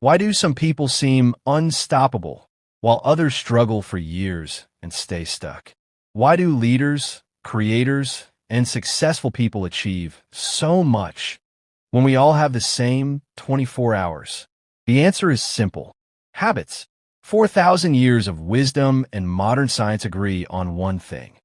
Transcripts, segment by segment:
Why do some people seem unstoppable while others struggle for years and stay stuck? Why do leaders, creators, and successful people achieve so much when we all have the same 24 hours? The answer is simple. Habits. 4,000 years of wisdom and modern science agree on one thing.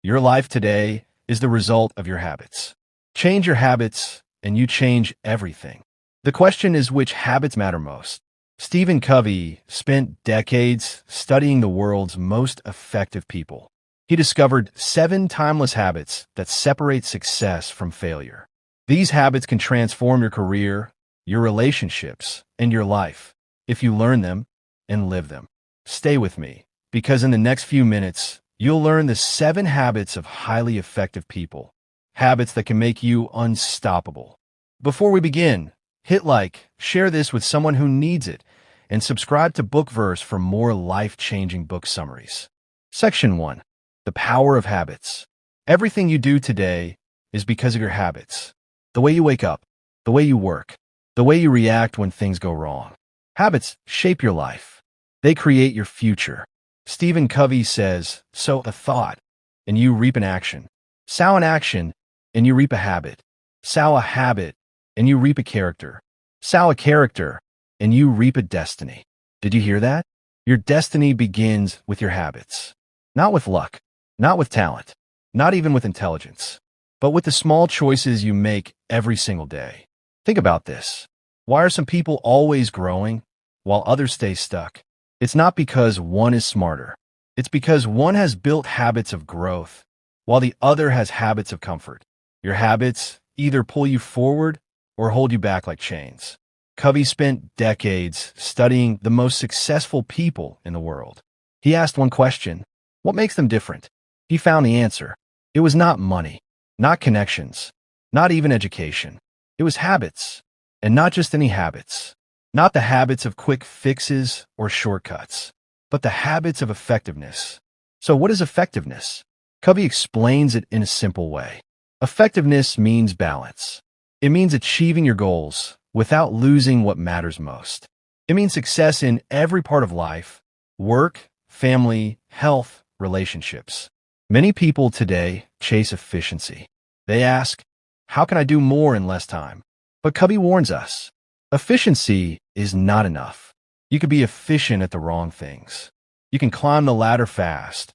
Your life today is the result of your habits. Change your habits, and you change everything. The question is, which habits matter most? Stephen Covey spent decades studying the world's most effective people. He discovered 7 timeless habits that separate success from failure. These habits can transform your career, your relationships, and your life if you learn them and live them. Stay with me, because in the next few minutes, you'll learn the 7 habits of highly effective people, habits that can make you unstoppable. Before we begin, hit like, share this with someone who needs it, and subscribe to Bookverse for more life-changing book summaries. Section 1. The power of habits. Everything you do today is because of your habits. The way you wake up, the way you work, the way you react when things go wrong. Habits shape your life. They create your future. Stephen Covey says, sow a thought, and you reap an action. Sow an action, and you reap a habit. Sow a habit, and you reap a character. Sow a character, and you reap a destiny. Did you hear that? Your destiny begins with your habits. Not with luck, not with talent, not even with intelligence, but with the small choices you make every single day. Think about this. Why are some people always growing while others stay stuck? It's not because one is smarter. It's because one has built habits of growth, while the other has habits of comfort. Your habits either pull you forward or hold you back like chains. Covey spent decades studying the most successful people in the world. He asked one question: what makes them different? He found the answer. It was not money, not connections, not even education. It was habits, and not just any habits. Not the habits of quick fixes or shortcuts, but the habits of effectiveness. So what is effectiveness? Covey explains it in a simple way. Effectiveness means balance. It means achieving your goals without losing what matters most. It means success in every part of life: work, family, health, relationships. Many people today chase efficiency. They ask, how can I do more in less time? But Covey warns us, efficiency is not enough. You could be efficient at the wrong things. You can climb the ladder fast,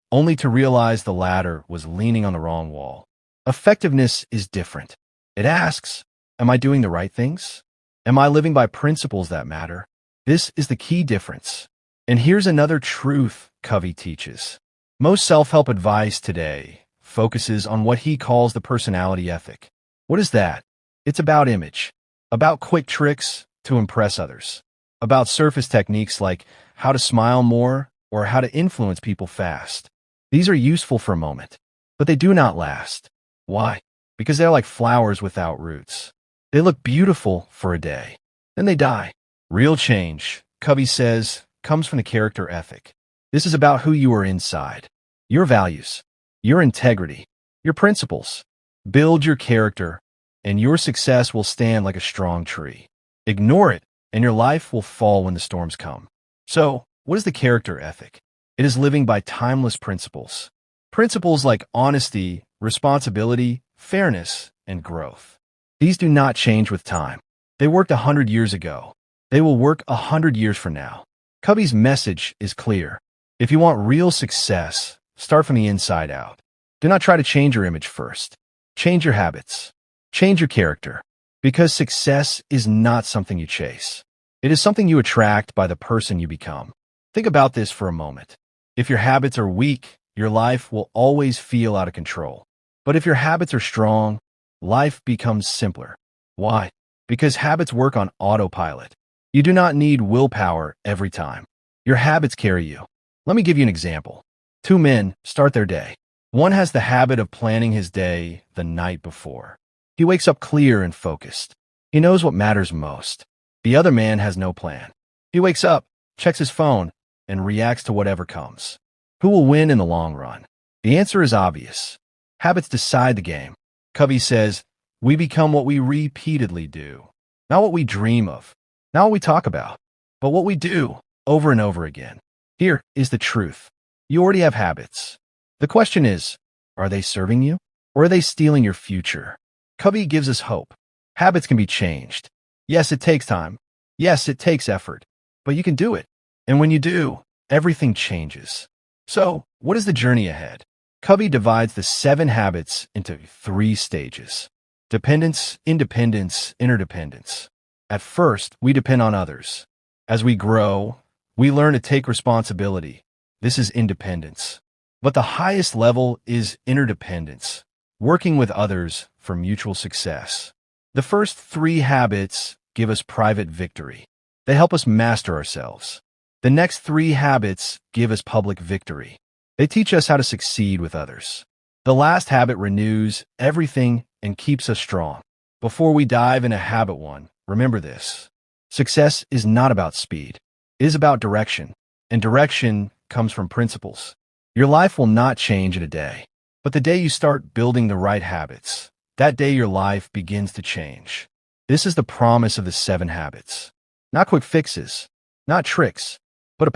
only to realize the ladder was leaning on the wrong wall. Effectiveness is different. It asks, am I doing the right things? Am I living by principles that matter? This is the key difference. And here's another truth Covey teaches. Most self-help advice today focuses on what he calls the personality ethic. What is that? It's about image, about quick tricks to impress others, about surface techniques like how to smile more or how to influence people fast. These are useful for a moment, but they do not last. Why? Because they're like flowers without roots. They look beautiful for a day, then they die. Real change, Covey says, comes from the character ethic. This is about who you are inside, your values, your integrity, your principles. Build your character, and your success will stand like a strong tree. Ignore it, and your life will fall when the storms come. So, what is the character ethic? It is living by timeless principles. Principles like honesty, responsibility, fairness, and growth. These do not change with time. They worked 100 years ago. They will work 100 years from now. Covey's message is clear. If you want real success, start from the inside out. Do not try to change your image first. Change your habits. Change your character. Because success is not something you chase. It is something you attract by the person you become. Think about this for a moment. If your habits are weak, your life will always feel out of control. But if your habits are strong, life becomes simpler. Why? Because habits work on autopilot. You do not need willpower every time. Your habits carry you. Let me give you an example. 2 men start their day. One has the habit of planning his day the night before. He wakes up clear and focused. He knows what matters most. The other man has no plan. He wakes up, checks his phone, and reacts to whatever comes. Who will win in the long run? The answer is obvious. Habits decide the game. Covey says, we become what we repeatedly do, not what we dream of. Not what we talk about, but what we do over and over again. Here is the truth. You already have habits. The question is, are they serving you or are they stealing your future? Couy gives us hope. Habits can be changed. Yes, it takes time. Yes, it takes effort, but you can do it. And when you do, everything changes. So, what is the journey ahead? Couy divides the 7 habits into 3 stages: dependence, independence, interdependence. At first, we depend on others. As we grow, we learn to take responsibility. This is independence. But the highest level is interdependence, working with others for mutual success. The first 3 habits give us private victory. They help us master ourselves. The next 3 habits give us public victory. They teach us how to succeed with others. The last habit renews everything and keeps us strong. Before we dive into habit 1, remember this. Success is not about speed. It is about direction, and direction comes from principles. Your life will not change in a day, but the day you start building the right habits, that day your life begins to change. This is the promise of the 7 habits. Not quick fixes, not tricks, but a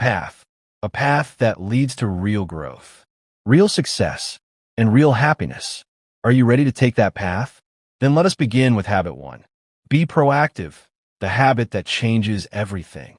path that leads to real growth, real success, and real happiness. Are you ready to take that path? Then let us begin with habit 1. Be proactive, the habit that changes everything.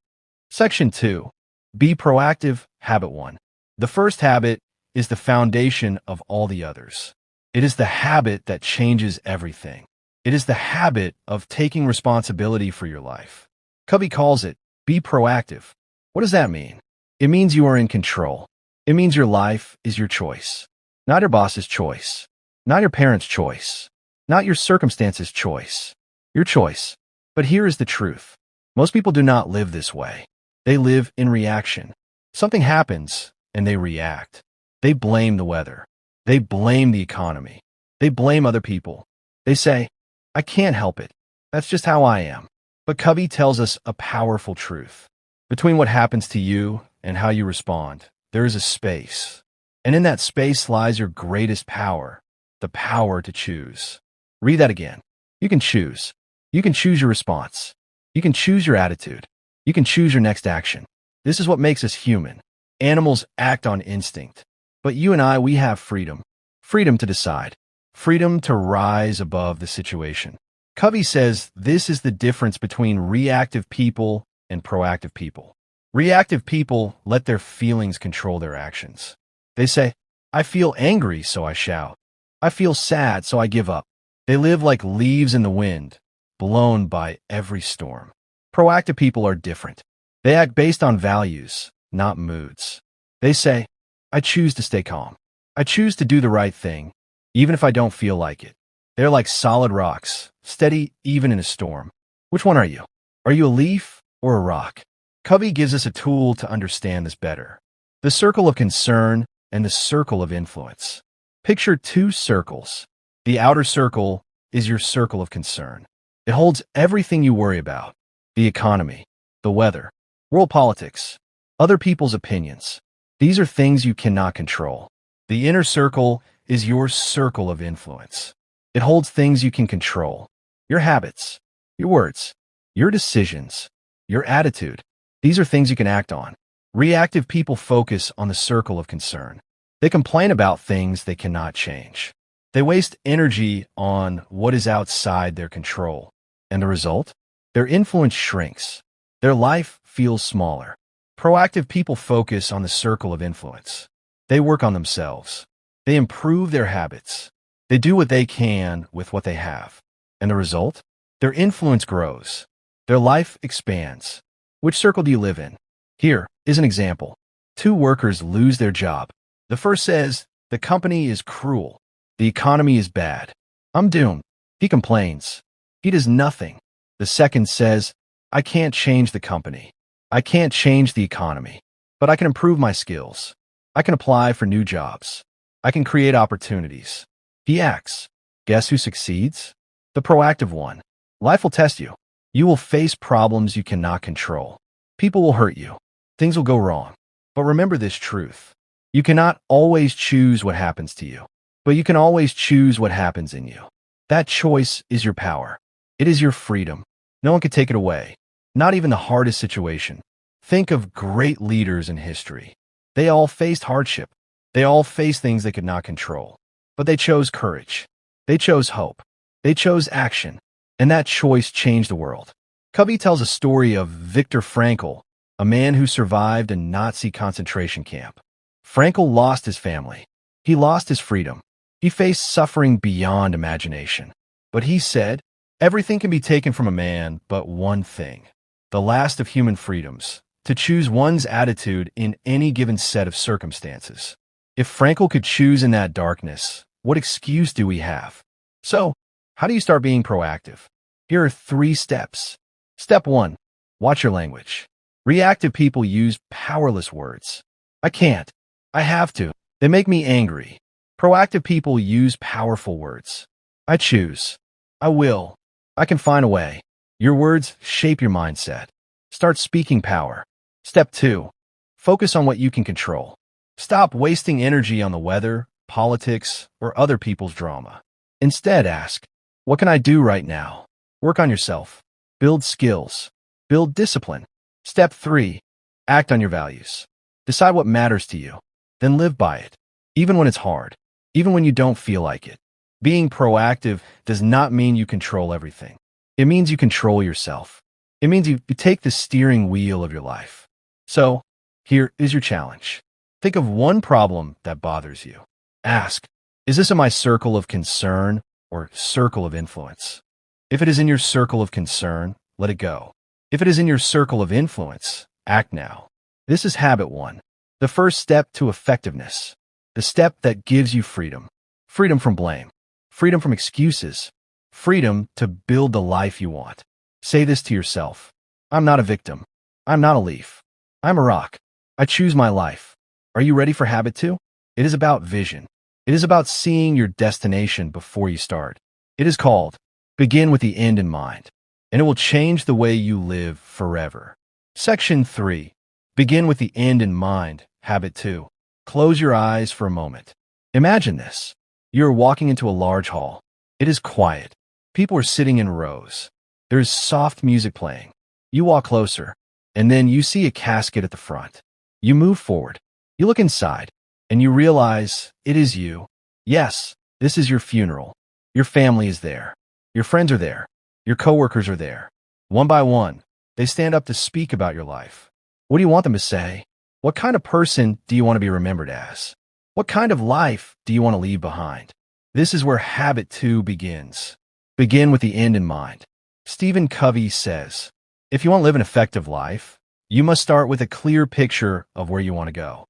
Section 2. Be proactive, habit 1. The first habit is the foundation of all the others. It is the habit that changes everything. It is the habit of taking responsibility for your life. Couy calls it, be proactive. What does that mean? It means you are in control. It means your life is your choice. Not your boss's choice. Not your parents' choice. Not your circumstances' choice. Your choice. But here is the truth. Most people do not live this way. They live in reaction. Something happens, and they react. They blame the weather. They blame the economy. They blame other people. They say, I can't help it. That's just how I am. But Couy tells us a powerful truth. Between what happens to you and how you respond, there is a space. And in that space lies your greatest power, the power to choose. Read that again. You can choose. You can choose your response. You can choose your attitude. You can choose your next action. This is what makes us human. Animals act on instinct. But you and I, we have freedom. Freedom to decide. Freedom to rise above the situation. Couy says this is the difference between reactive people and proactive people. Reactive people let their feelings control their actions. They say, I feel angry, so I shout. I feel sad, so I give up. They live like leaves in the wind, blown by every storm. Proactive people are different. They act based on values, not moods. They say, I choose to stay calm. I choose to do the right thing, even if I don't feel like it. They're like solid rocks, steady even in a storm. Which one are you? Are you a leaf or a rock? Couy gives us a tool to understand this better. The circle of concern and the circle of influence. Picture 2 circles. The outer circle is your circle of concern. It holds everything you worry about. The economy, the weather, world politics, other people's opinions. These are things you cannot control. The inner circle is your circle of influence. It holds things you can control. Your habits, your words, your decisions, your attitude. These are things you can act on. Reactive people focus on the circle of concern. They complain about things they cannot change. They waste energy on what is outside their control. And the result? Their influence shrinks. Their life feels smaller. Proactive people focus on the circle of influence. They work on themselves. They improve their habits. They do what they can with what they have. And the result? Their influence grows. Their life expands. Which circle do you live in? Here is an example. 2 workers lose their job. The first says, the company is cruel. The economy is bad. I'm doomed. He complains. He does nothing. The second says, I can't change the company. I can't change the economy. But I can improve my skills. I can apply for new jobs. I can create opportunities. He acts. Guess who succeeds? The proactive one. Life will test you. You will face problems you cannot control. People will hurt you. Things will go wrong. But remember this truth. You cannot always choose what happens to you, but you can always choose what happens in you. That choice is your power. It is your freedom. No one can take it away. Not even the hardest situation. Think of great leaders in history. They all faced hardship. They all faced things they could not control. But they chose courage. They chose hope. They chose action. And that choice changed the world. Couy tells a story of Viktor Frankl, a man who survived a Nazi concentration camp. Frankl lost his family. He lost his freedom. He faced suffering beyond imagination. But he said, everything can be taken from a man but one thing, the last of human freedoms, to choose one's attitude in any given set of circumstances. If Frankl could choose in that darkness, what excuse do we have? So, how do you start being proactive? Here are 3 steps. Step 1. Watch your language. Reactive people use powerless words. I can't. I have to. They make me angry. Proactive people use powerful words. I choose. I will. I can find a way. Your words shape your mindset. Start speaking power. Step 2. Focus on what you can control. Stop wasting energy on the weather, politics, or other people's drama. Instead, ask, what can I do right now? Work on yourself. Build skills. Build discipline. Step 3. Act on your values. Decide what matters to you. Then live by it. Even when it's hard. Even when you don't feel like it. Being proactive does not mean you control everything. It means you control yourself. It means you take the steering wheel of your life. So, here is your challenge. Think of one problem that bothers you. Ask, is this in my circle of concern or circle of influence? If it is in your circle of concern, let it go. If it is in your circle of influence, act now. This is habit 1. The first step to effectiveness. The step that gives you freedom. Freedom from blame. Freedom from excuses. Freedom to build the life you want. Say this to yourself. I'm not a victim. I'm not a leaf. I'm a rock. I choose my life. Are you ready for habit 2? It is about vision. It is about seeing your destination before you start. It is called Begin with the End in Mind, and it will change the way you live forever. Section 3. Begin with the end in mind. Habit 2. Close your eyes for a moment. Imagine this. You are walking into a large hall. It is quiet. People are sitting in rows. There is soft music playing. You walk closer, and then you see a casket at the front. You move forward. You look inside, and you realize it is you. Yes, this is your funeral. Your family is there. Your friends are there. Your coworkers are there. One by one, they stand up to speak about your life. What do you want them to say? What kind of person do you want to be remembered as? What kind of life do you want to leave behind? This is where habit 2 begins. Begin with the end in mind. Stephen Covey says, if you want to live an effective life, you must start with a clear picture of where you want to go.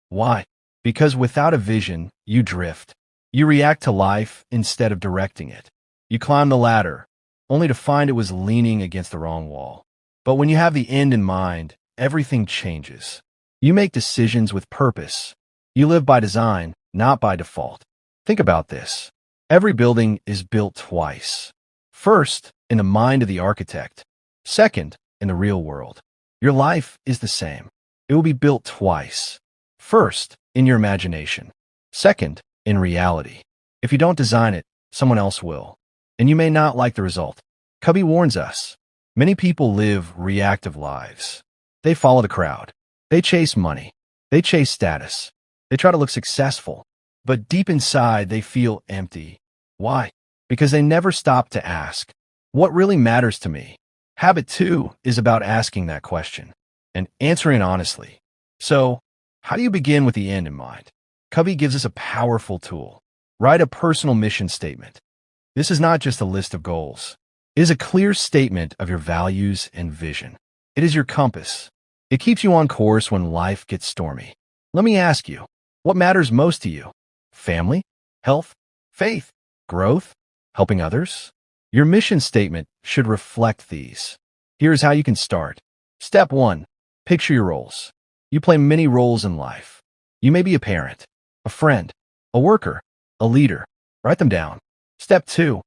Why? Because without a vision, you drift. You react to life instead of directing it. You climb the ladder, only to find it was leaning against the wrong wall. But when you have the end in mind, everything changes. You make decisions with purpose. You live by design, not by default. Think about this. Every building is built twice. First, in the mind of the architect. Second, in the real world. Your life is the same. It will be built twice. First, in your imagination. Second, in reality. If you don't design it, someone else will. And you may not like the result. Covey warns us. Many people live reactive lives. They follow the crowd. They chase money. They chase status. They try to look successful. But deep inside, they feel empty. Why? Because they never stop to ask, what really matters to me? Habit 2 is about asking that question and answering it honestly. So, how do you begin with the end in mind? Covey gives us a powerful tool. Write a personal mission statement. This is not just a list of goals. It is a clear statement of your values and vision. It is your compass. It keeps you on course when life gets stormy. Let me ask you, what matters most to you? Family? Health? Faith? Growth? Helping others? Your mission statement should reflect these. Here's how you can start. Step 1. Picture your roles. You play many roles in life. You may be a parent, a friend, a worker, a leader. Write them down. Step 2.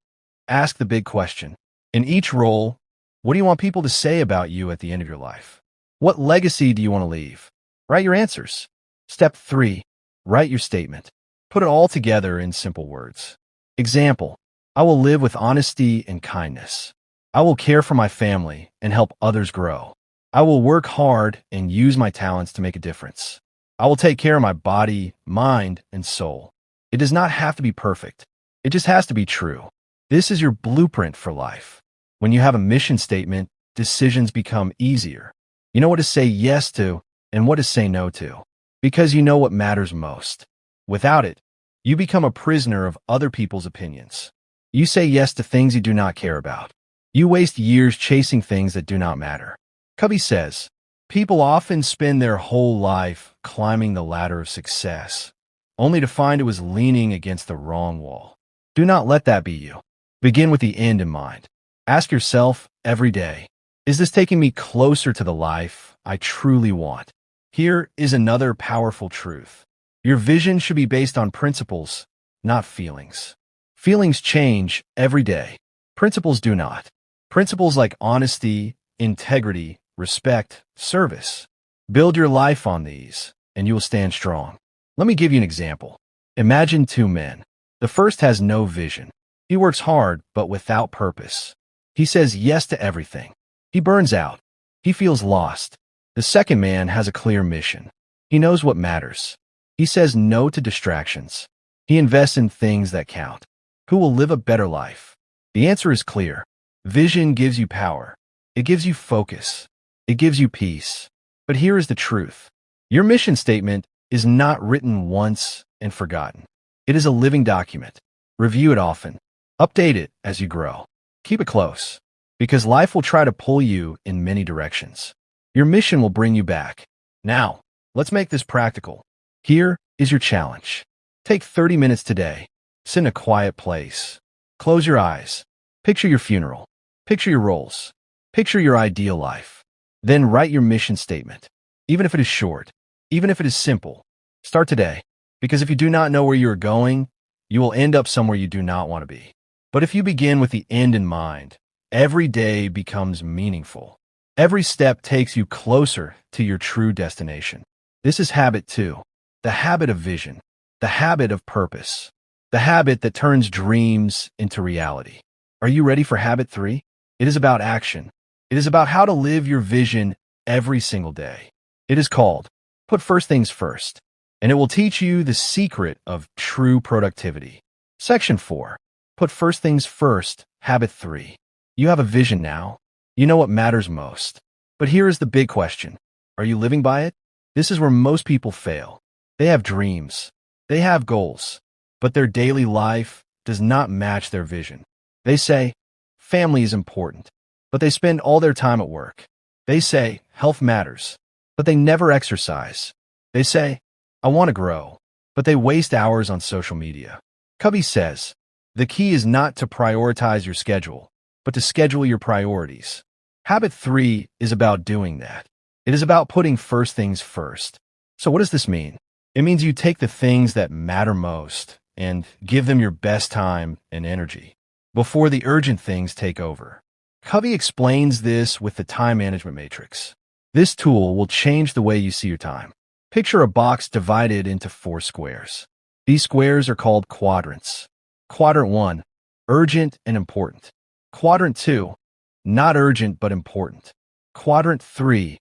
Ask the big question. In each role, what do you want people to say about you at the end of your life? What legacy do you want to leave? Write your answers. Step 3. Write your statement. Put it all together in simple words. Example, I will live with honesty and kindness. I will care for my family and help others grow. I will work hard and use my talents to make a difference. I will take care of my body, mind, and soul. It does not have to be perfect. It just has to be true. This is your blueprint for life. When you have a mission statement, decisions become easier. You know what to say yes to and what to say no to, because you know what matters most. Without it, you become a prisoner of other people's opinions. You say yes to things you do not care about. You waste years chasing things that do not matter. Couy says, people often spend their whole life climbing the ladder of success, only to find it was leaning against the wrong wall. Do not let that be you. Begin with the end in mind. Ask yourself every day, is this taking me closer to the life I truly want? Here is another powerful truth. Your vision should be based on principles, not feelings. Feelings change every day. Principles do not. Principles like honesty, integrity, respect, service. Build your life on these, and you will stand strong. Let me give you an example. Imagine two men. The first has no vision. He works hard, but without purpose. He says yes to everything. He burns out. He feels lost. The second man has a clear mission. He knows what matters. He says no to distractions. He invests in things that count. Who will live a better life? The answer is clear. Vision gives you power. It gives you focus. It gives you peace. But here is the truth. Your mission statement is not written once and forgotten. It is a living document. Review it often. Update it as you grow. Keep it close, because life will try to pull you in many directions. Your mission will bring you back. Now, let's make this practical. Here is your challenge. Take 30 minutes today. Sit in a quiet place. Close your eyes. Picture your funeral. Picture your roles. Picture your ideal life. Then write your mission statement. Even if it is short, even if it is simple, start today. Because if you do not know where you are going, you will end up somewhere you do not want to be. But if you begin with the end in mind, every day becomes meaningful. Every step takes you closer to your true destination. This is habit 2, the habit of vision, the habit of purpose, the habit that turns dreams into reality. Are you ready for habit 3? It is about action. It is about how to live your vision every single day. It is called Put First Things First, and it will teach you the secret of true productivity. Section 4. Put first things first, habit 3. You have a vision now. You know what matters most. But here is the big question. Are you living by it? This is where most people fail. They have dreams. They have goals. But their daily life does not match their vision. They say, family is important, but they spend all their time at work. They say, health matters, but they never exercise. They say, I want to grow, but they waste hours on social media. Couy says, the key is not to prioritize your schedule, but to schedule your priorities. Habit 3 is about doing that. It is about putting first things first. So what does this mean? It means you take the things that matter most and give them your best time and energy before the urgent things take over. Couy explains this with the time management matrix. This tool will change the way you see your time. Picture a box divided into 4 squares. These squares are called quadrants. Quadrant 1, urgent and important. Quadrant 2, not urgent but important. Quadrant 3,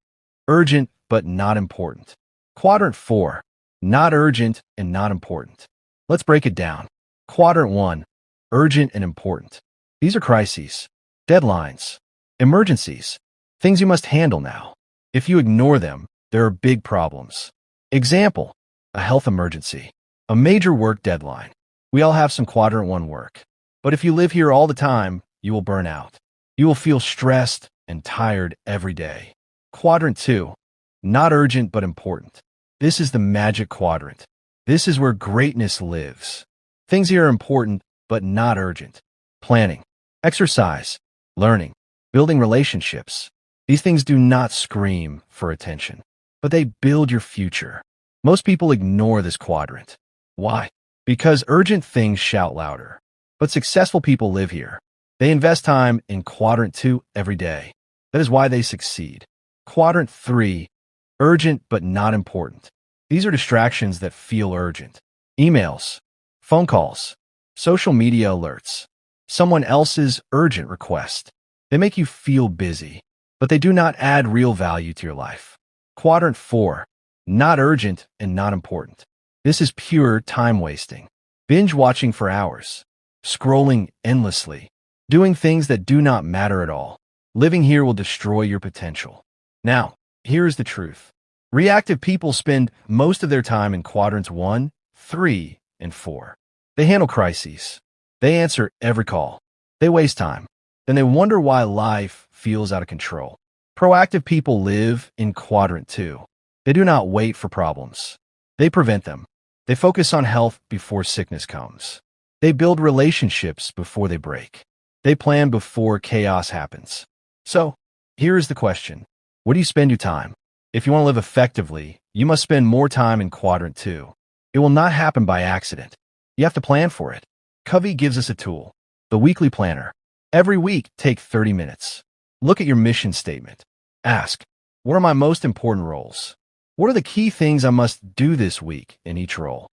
urgent but not important. Quadrant 4, not urgent and not important. Let's break it down. Quadrant 1, urgent and important. These are crises, deadlines, emergencies, things you must handle now. If you ignore them, there are big problems. Example, a health emergency, a major work deadline. We all have some quadrant 1 work. But if you live here all the time, you will burn out. You will feel stressed and tired every day. Quadrant 2, not urgent but important. This is the magic quadrant. This is where greatness lives. Things here are important but not urgent. Planning, exercise, learning, building relationships. These things do not scream for attention, but they build your future. Most people ignore this quadrant. Why? Because urgent things shout louder. But successful people live here. They invest time in quadrant 2 every day. That is why they succeed. Quadrant 3, urgent but not important. These are distractions that feel urgent. Emails, phone calls, social media alerts, someone else's urgent request. They make you feel busy, but they do not add real value to your life. Quadrant 4. Not urgent and not important. This is pure time wasting. Binge watching for hours. Scrolling endlessly. Doing things that do not matter at all. Living here will destroy your potential. Now, here is the truth. Reactive people spend most of their time in quadrants 1, 3, and 4. They handle crises. They answer every call. They waste time. Then they wonder why life feels out of control. Proactive people live in quadrant 2. They do not wait for problems. They prevent them. They focus on health before sickness comes. They build relationships before they break. They plan before chaos happens. So, here is the question. Where do you spend your time? If you want to live effectively, you must spend more time in quadrant 2. It will not happen by accident. You have to plan for it. Covey gives us a tool, the weekly planner. Every week, take 30 minutes. Look at your mission statement. Ask, what are my most important roles? What are the key things I must do this week in each role?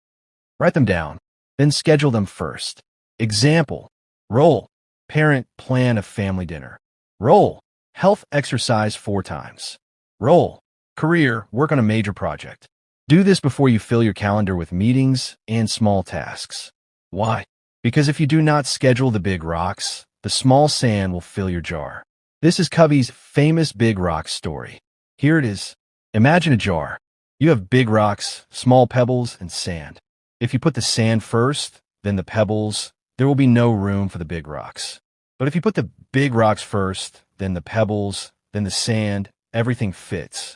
Write them down, then schedule them first. Example, role, parent, plan a family dinner. Role, health exercise 4 times. Role, career, work on a major project. Do this before you fill your calendar with meetings and small tasks. Why? Because if you do not schedule the big rocks, the small sand will fill your jar. This is Covey's famous big rock story. Here it is. Imagine a jar. You have big rocks, small pebbles, and sand. If you put the sand first, then the pebbles, there will be no room for the big rocks. But if you put the big rocks first, then the pebbles, then the sand, everything fits.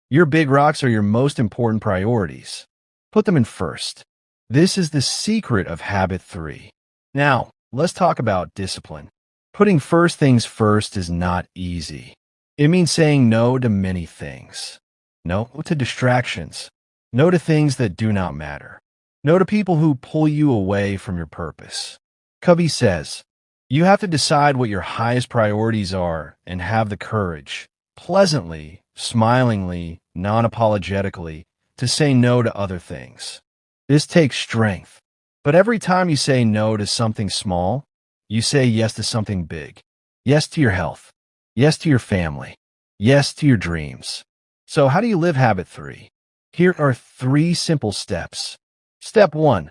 Your big rocks are your most important priorities. Put them in first. This is the secret of habit 3. Now, let's talk about discipline. Putting first things first is not easy. It means saying no to many things. No to distractions. No to things that do not matter. No to people who pull you away from your purpose. Covey says, you have to decide what your highest priorities are and have the courage, pleasantly, smilingly, non-apologetically, to say no to other things. This takes strength. But every time you say no to something small, you say yes to something big. Yes to your health. Yes to your family. Yes to your dreams. So how do you live habit 3? Here are 3 simple steps. Step 1.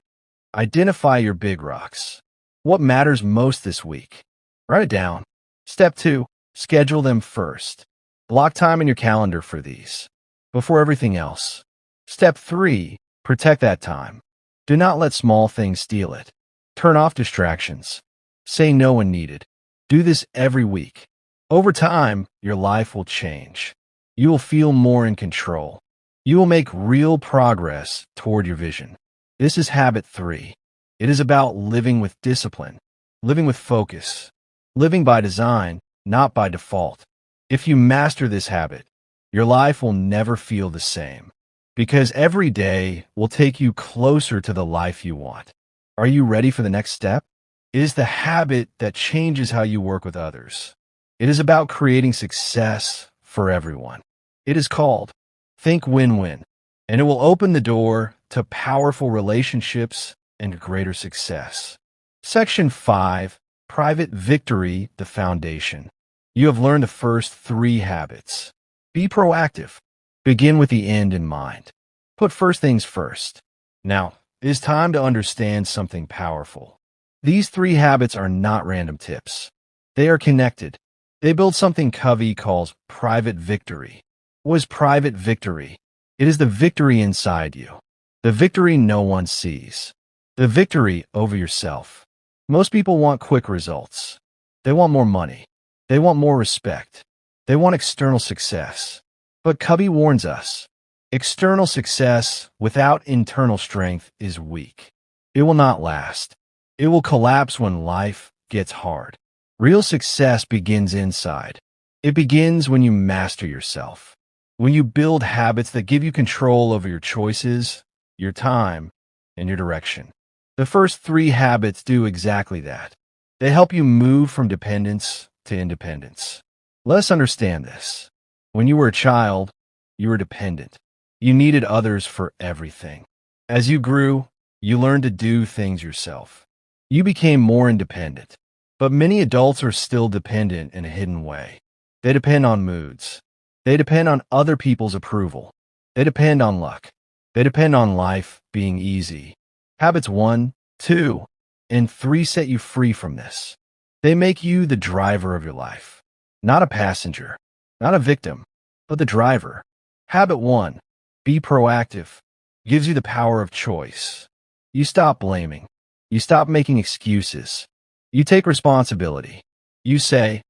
Identify your big rocks. What matters most this week? Write it down. Step 2. Schedule them first. Block time in your calendar for these, before everything else. Step 3. Protect that time. Do not let small things steal it. Turn off distractions. Say no when needed. Do this every week. Over time, your life will change. You will feel more in control. You will make real progress toward your vision. This is habit 3. It is about living with discipline, living with focus, living by design, not by default. If you master this habit, your life will never feel the same, because every day will take you closer to the life you want. Are you ready for the next step? It is the habit that changes how you work with others. It is about creating success for everyone. It is called Think Win-Win, and it will open the door to powerful relationships and greater success. Section 5, Private Victory, the Foundation. You have learned the first 3 habits. Be proactive. Begin with the end in mind. Put first things first. Now, it is time to understand something powerful. These 3 habits are not random tips. They are connected. They build something Covey calls private victory. What is private victory? It is the victory inside you. The victory no one sees. The victory over yourself. Most people want quick results. They want more money. They want more respect. They want external success. But Covey warns us, external success without internal strength is weak. It will not last. It will collapse when life gets hard. Real success begins inside. It begins when you master yourself. When you build habits that give you control over your choices, your time, and your direction. The first 3 habits do exactly that. They help you move from dependence to independence. Let's understand this. When you were a child, you were dependent. You needed others for everything. As you grew, you learned to do things yourself. You became more independent. But many adults are still dependent in a hidden way. They depend on moods. They depend on other people's approval. They depend on luck. They depend on life being easy. Habits 1, 2, and 3 set you free from this. They make you the driver of your life. Not a passenger, not a victim, but the driver. Habit 1, be proactive, gives you the power of choice. You stop blaming. You stop making excuses. You take responsibility. You say,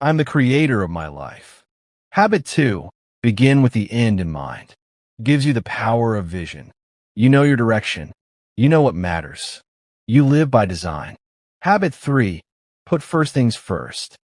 I'm the creator of my life. Habit 2, begin with the end in mind. Gives you the power of vision. You know your direction. You know what matters. You live by design. Habit 3, put first things first.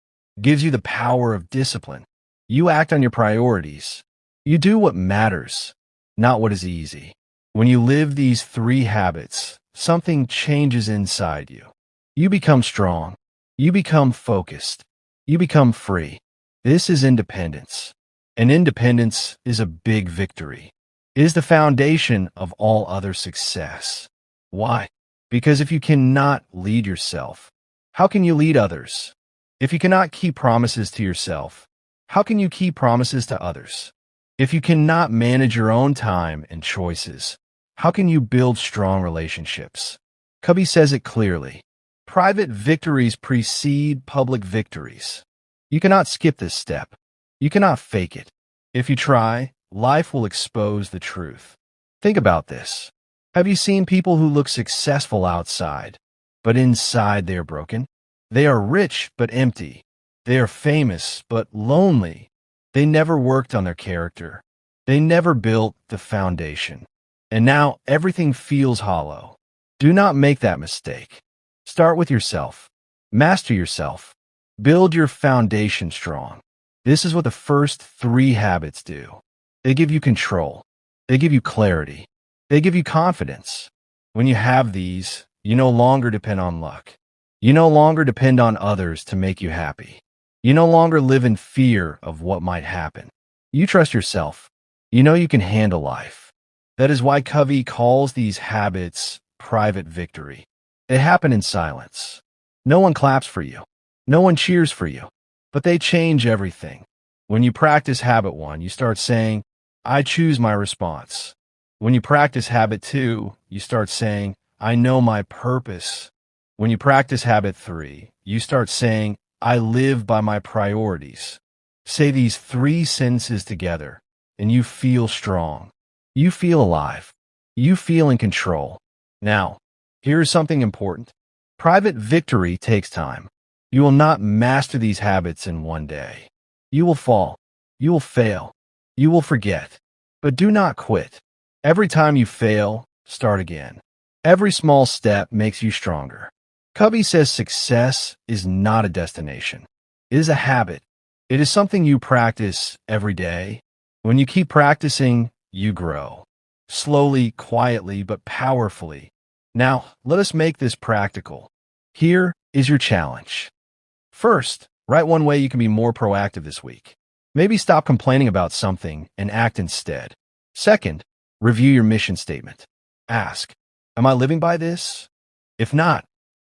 Gives you the power of discipline. You act on your priorities. You do what matters, not what is easy. When you live these 3 habits, something changes inside you. You become strong. You become focused. You become free. This is independence. And independence is a big victory. It is the foundation of all other success. Why? Because if you cannot lead yourself, how can you lead others? If you cannot keep promises to yourself, how can you keep promises to others? If you cannot manage your own time and choices, how can you build strong relationships? Couy says it clearly. Private victories precede public victories. You cannot skip this step. You cannot fake it. If you try, life will expose the truth. Think about this. Have you seen people who look successful outside, but inside they are broken? They are rich but empty. They are famous but lonely. They never worked on their character. They never built the foundation. And now everything feels hollow. Do not make that mistake. Start with yourself. Master yourself. Build your foundation strong. This is what the first 3 habits do. They give you control. They give you clarity. They give you confidence. When you have these, you no longer depend on luck. You no longer depend on others to make you happy. You no longer live in fear of what might happen. You trust yourself. You know you can handle life. That is why Couy calls these habits private victory. They happen in silence. No one claps for you. No one cheers for you. But they change everything. When you practice habit 1, you start saying, I choose my response. When you practice habit 2, you start saying, I know my purpose. When you practice habit 3, you start saying, I live by my priorities. Say these 3 sentences together, and you feel strong. You feel alive. You feel in control. Now, here's something important. Private victory takes time. You will not master these habits in one day. You will fall. You will fail. You will forget. But do not quit. Every time you fail, start again. Every small step makes you stronger. Couy says success is not a destination. It is a habit. It is something you practice every day. When you keep practicing, you grow. Slowly, quietly, but powerfully. Now, let us make this practical. Here is your challenge. First, write one way you can be more proactive this week. Maybe stop complaining about something and act instead. Second, review your mission statement. Ask, am I living by this? If not,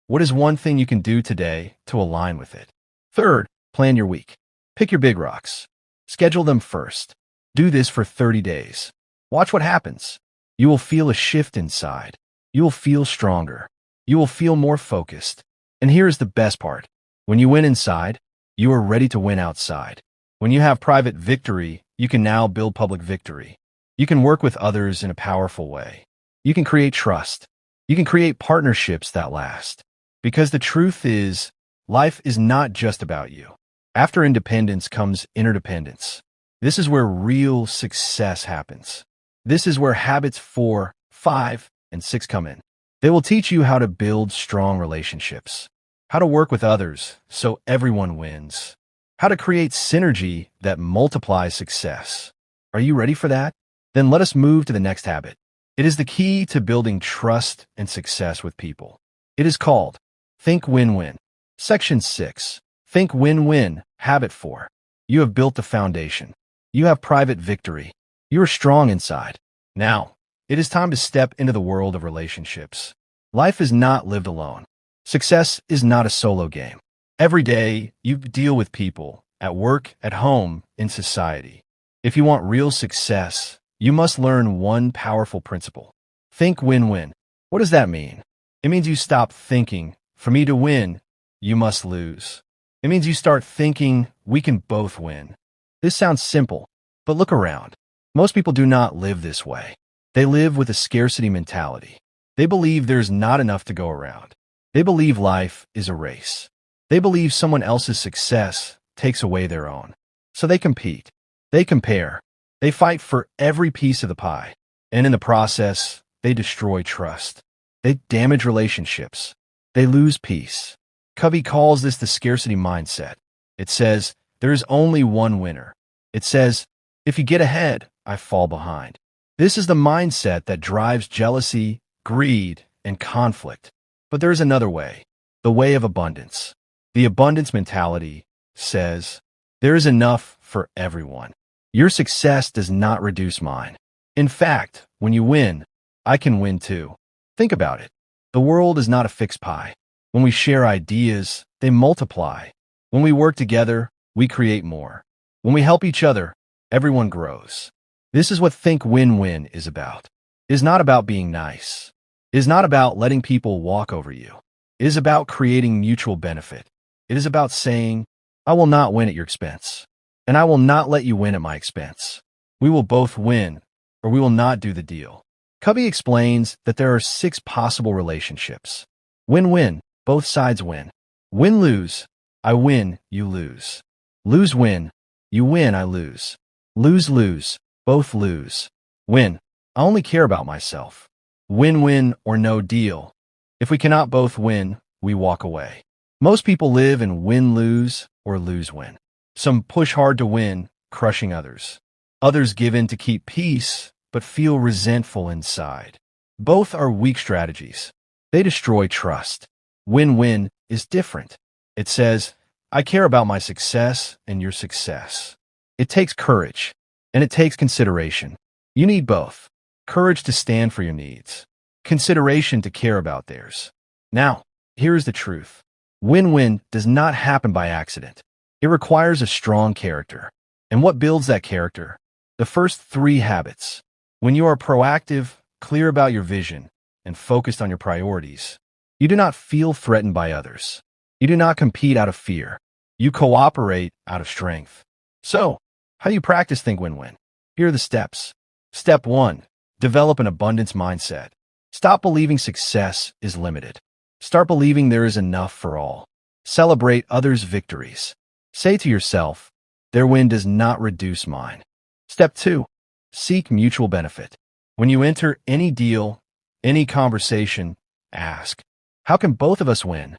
what is one thing you can do today to align with it? Third, plan your week. Pick your big rocks. Schedule them first. Do this for 30 days. Watch what happens. You will feel a shift inside. You will feel stronger. You will feel more focused. And here's the best part. When you win inside, you are ready to win outside. When you have private victory, you can now build public victory. You can work with others in a powerful way. You can create trust. You can create partnerships that last. Because the truth is, life is not just about you. After independence comes interdependence. This is where real success happens. This is where habits 4, 5, and 6 come in. They will teach you how to build strong relationships, how to work with others so everyone wins, how to create synergy that multiplies success. Are you ready for that? Then let us move to the next habit. It is the key to building trust and success with people. It is called Think Win-Win. Section 6. Think Win-Win. Habit 4. You have built the foundation. You have private victory. You are strong inside. Now, it is time to step into the world of relationships. Life is not lived alone. Success is not a solo game. Every day, you deal with people, at work, at home, in society. If you want real success, you must learn one powerful principle. Think win-win. What does that mean? It means you stop thinking, for me to win, you must lose. It means you start thinking, we can both win. This sounds simple, but look around. Most people do not live this way. They live with a scarcity mentality. They believe there's not enough to go around. They believe life is a race. They believe someone else's success takes away their own. So they compete. They compare. They fight for every piece of the pie. And in the process, they destroy trust. They damage relationships. They lose peace. Covey calls this the scarcity mindset. It says, there is only one winner. It says, if you get ahead, I fall behind. This is the mindset that drives jealousy, greed, and conflict. But there is another way, the way of abundance. The abundance mentality says, there is enough for everyone. Your success does not reduce mine. In fact, when you win, I can win too. Think about it. The world is not a fixed pie. When we share ideas, they multiply. When we work together, we create more. When we help each other, everyone grows. This is what Think Win-Win is about. It is not about being nice. It is not about letting people walk over you. It is about creating mutual benefit. It is about saying, I will not win at your expense, and I will not let you win at my expense. We will both win, or we will not do the deal. Covey explains that there are 6 possible relationships. Win-win, both sides win. Win-lose, I win, you lose. Lose-win, you win, I lose. Lose-lose, both lose. Win, I only care about myself. Win-win or no deal. If we cannot both win, we walk away. Most people live in win-lose or lose-win. Some push hard to win, crushing others. Others give in to keep peace, but feel resentful inside. Both are weak strategies. They destroy trust. Win-win is different. It says, I care about my success and your success. It takes courage, and it takes consideration. You need both. Courage to stand for your needs. Consideration to care about theirs. Now, here is the truth. Win-win does not happen by accident. It requires a strong character. And what builds that character? The first 3 habits. When you are proactive, clear about your vision, and focused on your priorities, you do not feel threatened by others. You do not compete out of fear. You cooperate out of strength. So, how do you practice Think Win-Win? Here are the steps. Step 1. Develop an abundance mindset. Stop believing success is limited. Start believing there is enough for all. Celebrate others' victories. Say to yourself, their win does not reduce mine. Step 2. Seek mutual benefit. When you enter any deal, any conversation, ask, how can both of us win?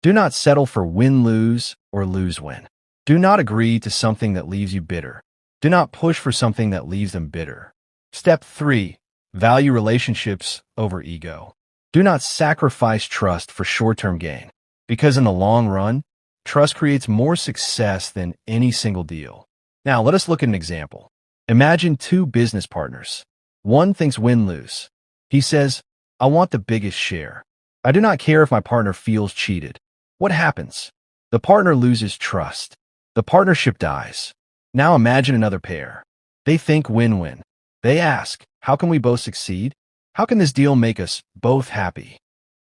Do not settle for win-lose or lose-win. Do not agree to something that leaves you bitter. Do not push for something that leaves them bitter. Step 3. Value relationships over ego. Do not sacrifice trust for short-term gain, because in the long run, trust creates more success than any single deal. Now, let us look at an example. Imagine 2 business partners. One thinks win-lose. He says, I want the biggest share. I do not care if my partner feels cheated. What happens? The partner loses trust. The partnership dies. Now imagine another pair. They think win-win. They ask, how can we both succeed? How can this deal make us both happy?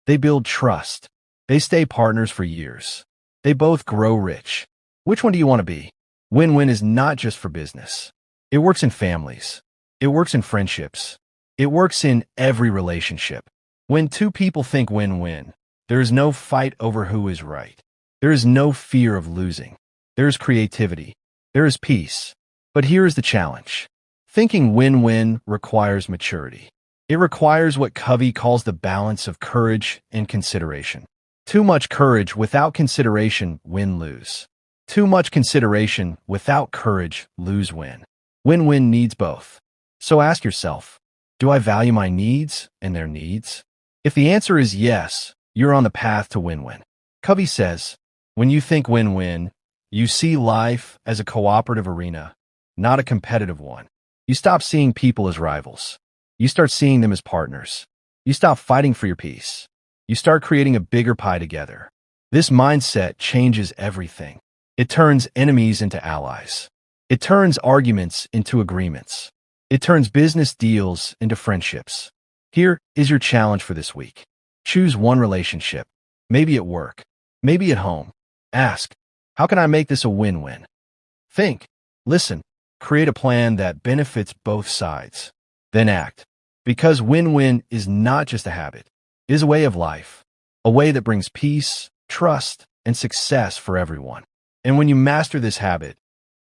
They build trust. They stay partners for years. They both grow rich. Which one do you want to be? Win-win is not just for business. It works in families. It works in friendships. It works in every relationship. When 2 people think win-win, there is no fight over who is right. There is no fear of losing. There is creativity. There is peace. But here is the challenge. Thinking win-win requires maturity. It requires what Covey calls the balance of courage and consideration. Too much courage without consideration, win-lose. Too much consideration without courage, lose-win. Win-win needs both. So ask yourself, do I value my needs and their needs? If the answer is yes, you're on the path to win-win. Covey says, when you think win-win, you see life as a cooperative arena, not a competitive one. You stop seeing people as rivals. You start seeing them as partners. You stop fighting for your peace. You start creating a bigger pie together. This mindset changes everything. It turns enemies into allies. It turns arguments into agreements. It turns business deals into friendships. Here is your challenge for this week. Choose one relationship, maybe at work, maybe at home. Ask, how can I make this a win-win? Think, listen, create a plan that benefits both sides. Then act, because win-win is not just a habit, it is a way of life, a way that brings peace, trust, and success for everyone. And when you master this habit,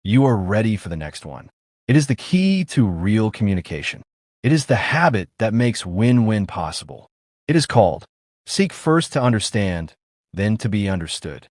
you are ready for the next one. It is the key to real communication. It is the habit that makes win-win possible. It is called, seek first to understand, then to be understood.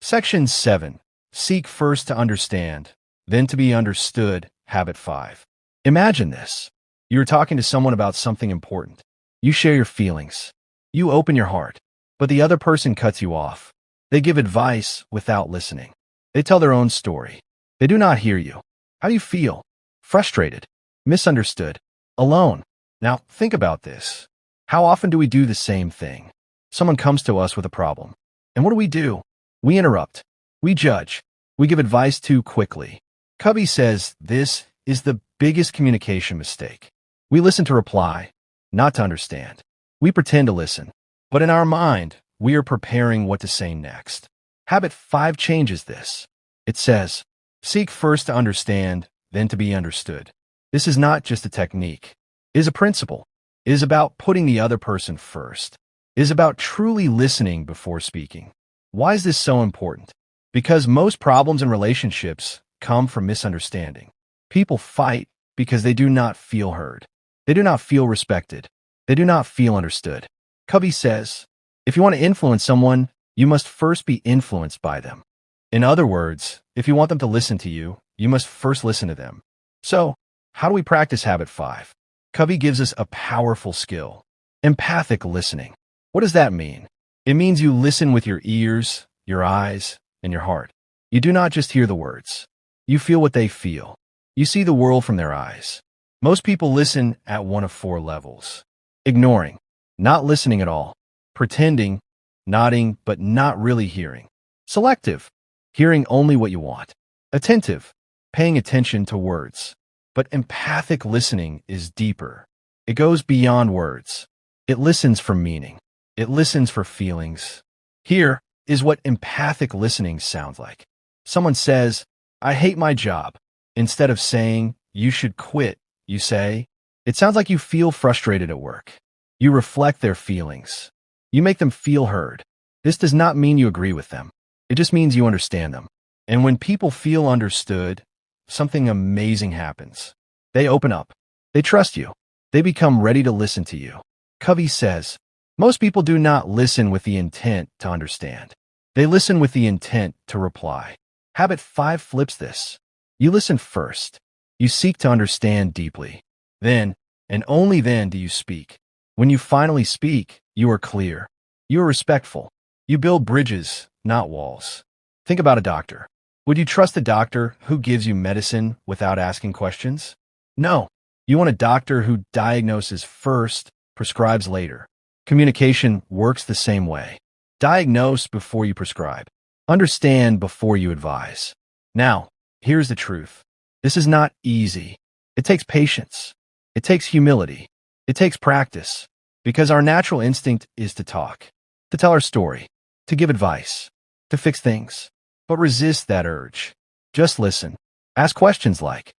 Section 7. Seek first to understand, then to be understood. Habit 5. Imagine this. You're talking to someone about something important. You share your feelings. You open your heart. But the other person cuts you off. They give advice without listening. They tell their own story. They do not hear you. How do you feel? Frustrated, misunderstood, alone. Now, think about this. How often do we do the same thing? Someone comes to us with a problem. And what do? We interrupt. We judge. We give advice too quickly. Couy says this is the biggest communication mistake. We listen to reply, not to understand. We pretend to listen, but in our mind, we are preparing what to say next. Habit 5 changes this. It says, seek first to understand, then to be understood. This is not just a technique. It is a principle. It is about putting the other person first. It is about truly listening before speaking. Why is this so important? Because most problems in relationships come from misunderstanding. People fight because they do not feel heard. They do not feel respected. They do not feel understood. Couy says, if you want to influence someone, you must first be influenced by them. In other words, if you want them to listen to you, you must first listen to them. So, how do we practice habit 5? Couy gives us a powerful skill, empathic listening. What does that mean? It means you listen with your ears, your eyes, and your heart. You do not just hear the words. You feel what they feel. You see the world from their eyes. Most people listen at one of 4 levels. Ignoring, not listening at all. Pretending, nodding but not really hearing. Selective, hearing only what you want. Attentive, paying attention to words. But empathic listening is deeper. It goes beyond words. It listens for meaning. It listens for feelings. Here is what empathic listening sounds like. Someone says, I hate my job. Instead of saying, you should quit, you say, it sounds like you feel frustrated at work. You reflect their feelings. You make them feel heard. This does not mean you agree with them. It just means you understand them. And when people feel understood, something amazing happens. They open up. They trust you. They become ready to listen to you. Couy says, most people do not listen with the intent to understand. They listen with the intent to reply. Habit 5 flips this. You listen first. You seek to understand deeply. Then, and only then, do you speak. When you finally speak, you are clear. You are respectful. You build bridges, not walls. Think about a doctor. Would you trust a doctor who gives you medicine without asking questions? No. You want a doctor who diagnoses first, prescribes later. Communication works the same way. Diagnose before you prescribe. Understand before you advise. Now, here's the truth. This is not easy. It takes patience. It takes humility. It takes practice. Because our natural instinct is to talk, to tell our story, to give advice, to fix things. But resist that urge. Just listen. Ask questions like,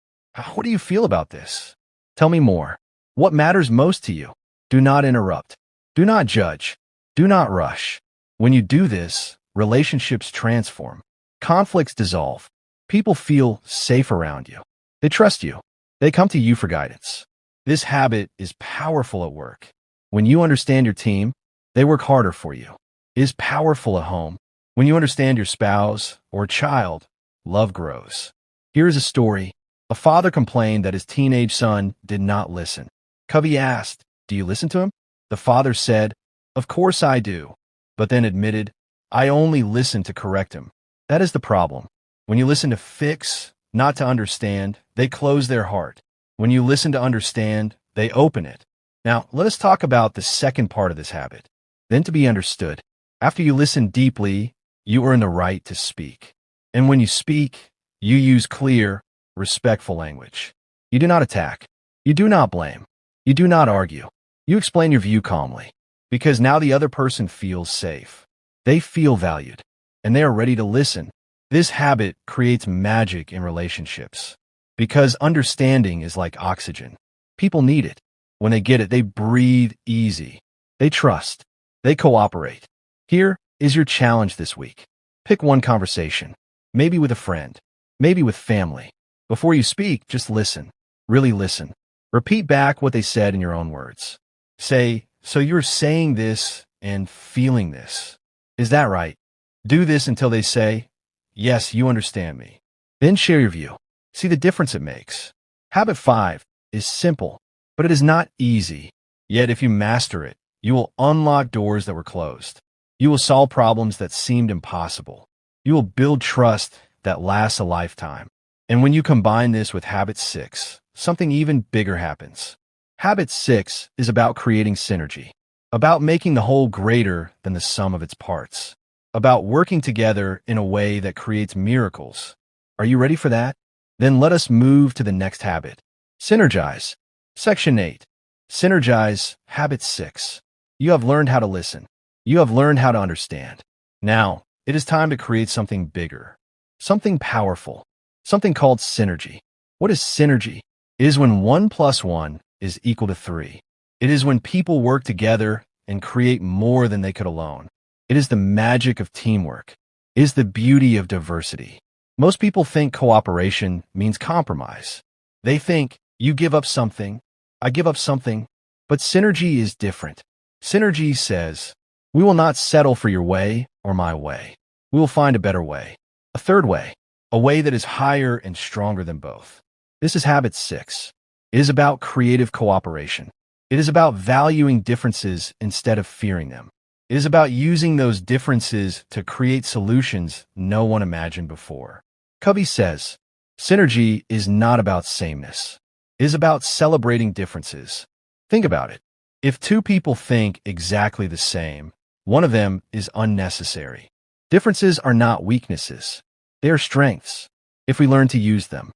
what do you feel about this? Tell me more. What matters most to you? Do not interrupt. Do not judge. Do not rush. When you do this, relationships transform. Conflicts dissolve. People feel safe around you. They trust you. They come to you for guidance. This habit is powerful at work. When you understand your team, they work harder for you. It is powerful at home. When you understand your spouse or child, love grows. Here is a story. A father complained that his teenage son did not listen. Couy asked, do you listen to him? The father said, of course I do, but then admitted, I only listen to correct him. That is the problem. When you listen to fix, not to understand, they close their heart. When you listen to understand, they open it. Now, let us talk about the second part of this habit, then to be understood. After you listen deeply, you earn the right to speak. And when you speak, you use clear, respectful language. You do not attack. You do not blame. You do not argue. You explain your view calmly. Because now the other person feels safe. They feel valued. And they are ready to listen. This habit creates magic in relationships. Because understanding is like oxygen. People need it. When they get it, they breathe easy. They trust. They cooperate. Here is your challenge this week. Pick one conversation. Maybe with a friend. Maybe with family. Before you speak, just listen. Really listen. Repeat back what they said in your own words. Say, so you're saying this and feeling this. Is that right? Do this until they say, yes, you understand me. Then share your view. See the difference it makes. Habit 5 is simple, but it is not easy. Yet if you master it, you will unlock doors that were closed. You will solve problems that seemed impossible. You will build trust that lasts a lifetime. And when you combine this with habit 6, something even bigger happens. Habit 6 is about creating synergy, about making the whole greater than the sum of its parts, about working together in a way that creates miracles. Are you ready for that? Then let us move to the next habit. Synergize. Section 8. Synergize. Habit 6. You have learned how to listen. You have learned how to understand. Now, it is time to create something bigger, something powerful, something called synergy. What is synergy? It is when 1 plus 1 is equal to 3. It is when people work together and create more than they could alone. It is the magic of teamwork. It is the beauty of diversity. Most people think cooperation means compromise. They think, you give up something, I give up something, but synergy is different. Synergy says, we will not settle for your way or my way. We will find a better way, a third way, a way that is higher and stronger than both. This is habit 6. It is about creative cooperation. It is about valuing differences instead of fearing them. It is about using those differences to create solutions no one imagined before. Couy says, synergy is not about sameness. It is about celebrating differences. Think about it. If two people think exactly the same, one of them is unnecessary. Differences are not weaknesses. They are strengths, if we learn to use them.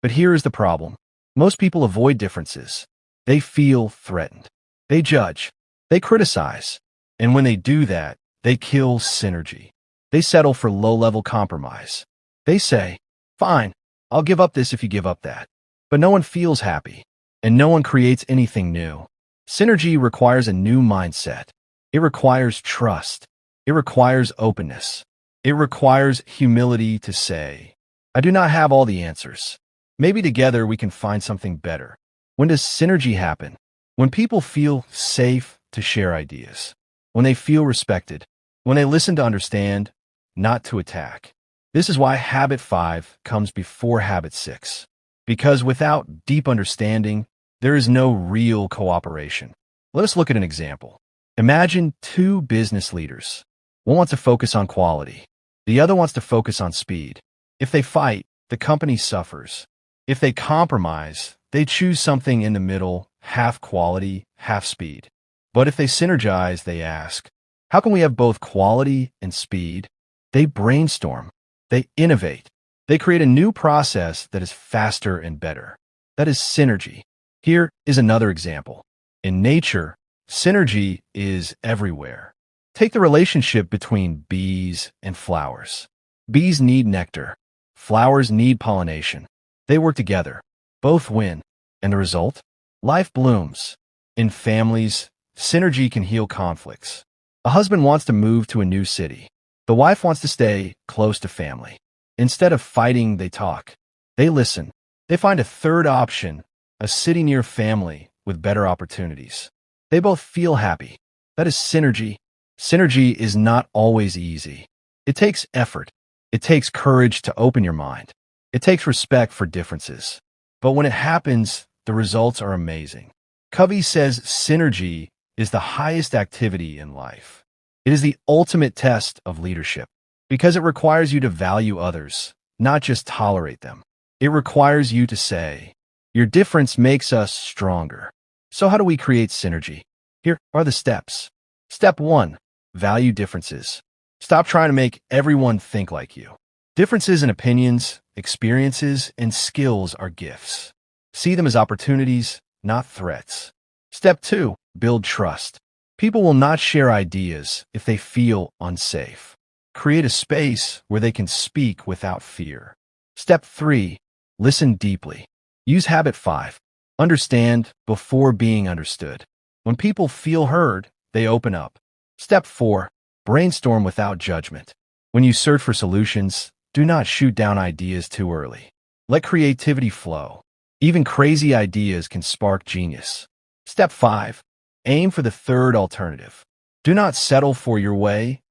But here is the problem. Most people avoid differences. They feel threatened. They judge. They criticize. And when they do that, they kill synergy. They settle for low-level compromise. They say, fine, I'll give up this if you give up that. But no one feels happy, and no one creates anything new. Synergy requires a new mindset. It requires trust. It requires openness. It requires humility to say, I do not have all the answers. Maybe together we can find something better. When does synergy happen? When people feel safe to share ideas. When they feel respected. When they listen to understand, not to attack. This is why habit 5 comes before habit 6. Because without deep understanding, there is no real cooperation. Let us look at an example. Imagine two business leaders. One wants to focus on quality. The other wants to focus on speed. If they fight, the company suffers. If they compromise, they choose something in the middle, half quality, half speed. But if they synergize, they ask, how can we have both quality and speed? They brainstorm. They innovate. They create a new process that is faster and better. That is synergy. Here is another example. In nature, synergy is everywhere. Take the relationship between bees and flowers. Bees need nectar. Flowers need pollination. They work together. Both win. And the result? Life blooms. In families, synergy can heal conflicts. A husband wants to move to a new city. The wife wants to stay close to family. Instead of fighting, they talk. They listen. They find a third option, a city near family with better opportunities. They both feel happy. That is synergy. Synergy is not always easy. It takes effort. It takes courage to open your mind. It takes respect for differences. But when it happens, the results are amazing. Couy says synergy is the highest activity in life. It is the ultimate test of leadership because it requires you to value others, not just tolerate them. It requires you to say, your difference makes us stronger. So how do we create synergy? Here are the steps. Step 1. Value differences. Stop trying to make everyone think like you. Differences in opinions, experiences, and skills are gifts. See them as opportunities, not threats. Step 2. Build trust. People will not share ideas if they feel unsafe. Create a space where they can speak without fear. Step 3. Listen deeply. Use habit 5. Understand before being understood. When people feel heard, they open up. Step 4. Brainstorm without judgment. When you search for solutions, do not shoot down ideas too early. Let creativity flow. Even crazy ideas can spark genius. Step 5. Aim for the third alternative. Do not settle for your way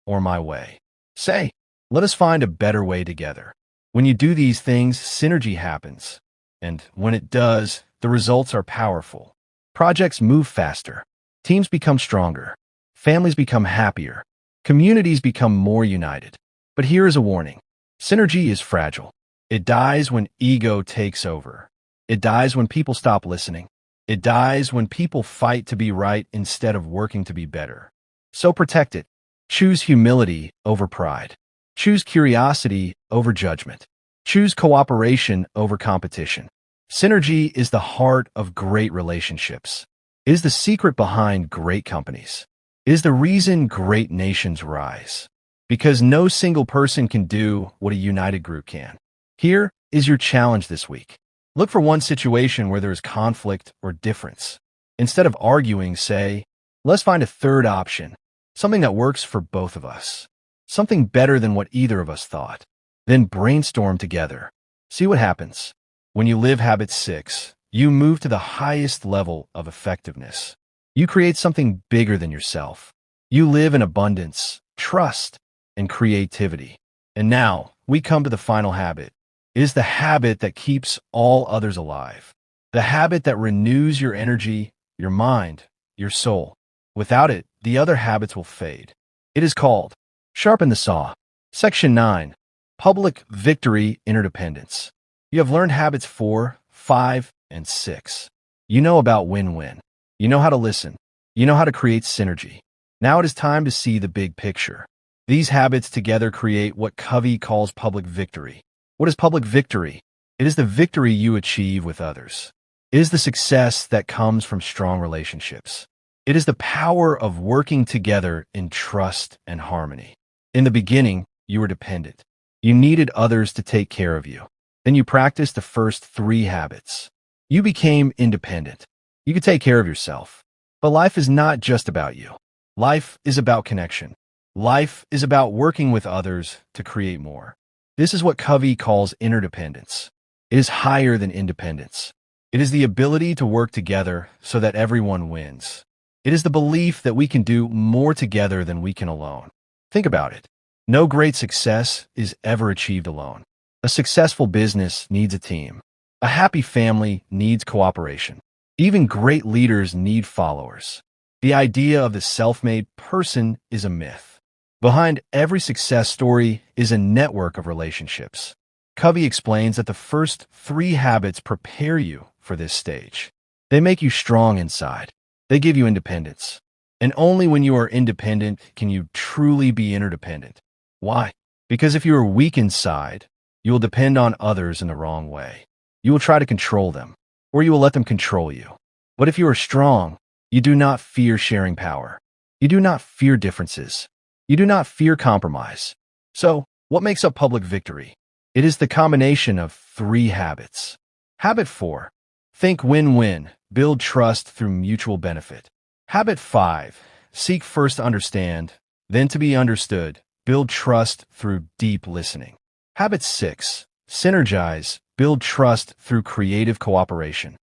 or my way. Say, let us find a better way together. When you do these things, synergy happens. And when it does, the results are powerful. Projects move faster. Teams become stronger. Families become happier. Communities become more united. But here is a warning. Synergy is fragile. It dies when ego takes over. It dies when people stop listening. It dies when people fight to be right instead of working to be better. So protect it. Choose humility over pride. Choose curiosity over judgment. Choose cooperation over competition. Synergy is the heart of great relationships. It is the secret behind great companies. It is the reason great nations rise. Because no single person can do what a united group can. Here is your challenge this week. Look for one situation where there is conflict or difference. Instead of arguing, say, let's find a third option, something that works for both of us, something better than what either of us thought. Then brainstorm together. See what happens. When you live habit 6, you move to the highest level of effectiveness. You create something bigger than yourself. You live in abundance, trust, and creativity. And now, we come to the final habit. It is the habit that keeps all others alive. The habit that renews your energy, your mind, your soul. Without it, the other habits will fade. It is called Sharpen the Saw. Section 9. Public Victory Interdependence. You have learned habits 4, 5, and 6. You know about win-win. You know how to listen. You know how to create synergy. Now it is time to see the big picture. These habits together create what Couy calls public victory. What is public victory? It is the victory you achieve with others. It is the success that comes from strong relationships. It is the power of working together in trust and harmony. In the beginning, you were dependent. You needed others to take care of you. Then you practiced the first 3 habits. You became independent. You could take care of yourself. But life is not just about you. Life is about connection. Life is about working with others to create more. This is what Couy calls interdependence. It is higher than independence. It is the ability to work together so that everyone wins. It is the belief that we can do more together than we can alone. Think about it. No great success is ever achieved alone. A successful business needs a team. A happy family needs cooperation. Even great leaders need followers. The idea of the self-made person is a myth. Behind every success story is a network of relationships. Couy explains that the first 3 habits prepare you for this stage. They make you strong inside. They give you independence. And only when you are independent can you truly be interdependent. Why? Because if you are weak inside, you will depend on others in the wrong way. You will try to control them, or you will let them control you. But if you are strong, you do not fear sharing power. You do not fear differences. You do not fear compromise. So, what makes up public victory? It is the combination of 3 habits. Habit 4. Think win-win. Build trust through mutual benefit. Habit 5. Seek first to understand, then to be understood. Build trust through deep listening. Habit 6. Synergize. Build trust through creative cooperation.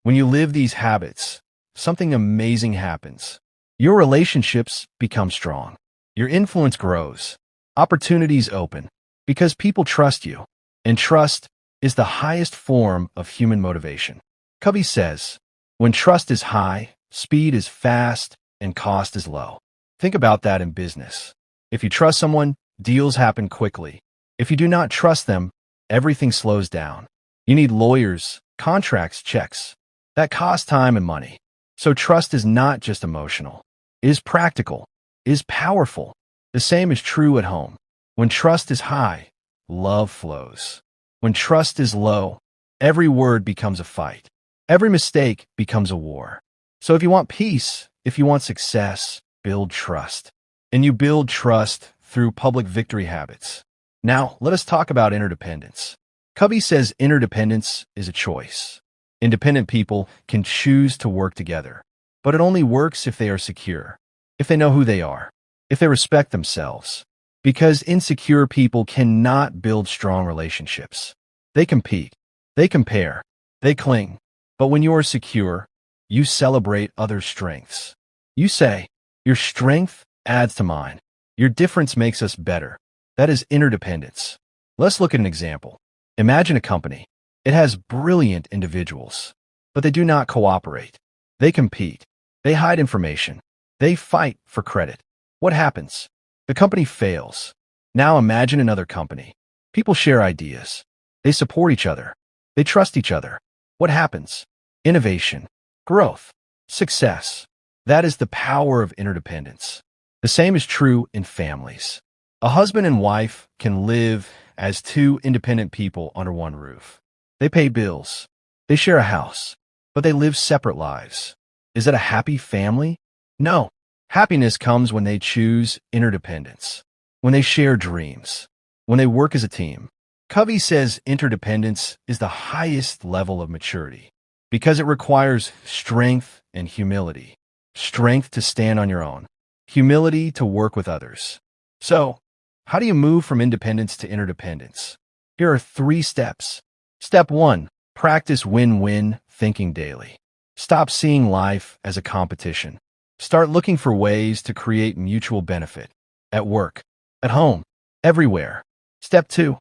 When you live these habits, something amazing happens. Your relationships become strong. Your influence grows. Opportunities open. Because people trust you. And trust is the highest form of human motivation. Couy says, when trust is high, speed is fast, and cost is low. Think about that in business. If you trust someone, deals happen quickly. If you do not trust them, everything slows down. You need lawyers, contracts, checks. That cost time and money. So trust is not just emotional. It is practical. It is powerful. The same is true at home. When trust is high, love flows. When trust is low, every word becomes a fight. Every mistake becomes a war. So if you want peace, if you want success, build trust. And you build trust through public victory habits. Now, let us talk about interdependence. Covey says interdependence is a choice. Independent people can choose to work together, but it only works if they are secure, if they know who they are, if they respect themselves. Because insecure people cannot build strong relationships. They compete, they compare, they cling. But when you are secure, you celebrate others' strengths. You say, your strength adds to mine. Your difference makes us better. That is interdependence. Let's look at an example. Imagine a company. It has brilliant individuals, but they do not cooperate. They compete. They hide information. They fight for credit. What happens? The company fails. Now imagine another company. People share ideas. They support each other. They trust each other. What happens? Innovation, growth, success. That is the power of interdependence. The same is true in families. A husband and wife can live as two independent people under one roof. They pay bills. They share a house, but they live separate lives. Is that a happy family? No. Happiness comes when they choose interdependence, when they share dreams, when they work as a team. Covey says interdependence is the highest level of maturity because it requires strength and humility. Strength to stand on your own, humility to work with others. So, how do you move from independence to interdependence? Here are 3 steps. Step 1. Practice win-win thinking daily. Stop seeing life as a competition. Start looking for ways to create mutual benefit. At work, at home, everywhere. Step 2.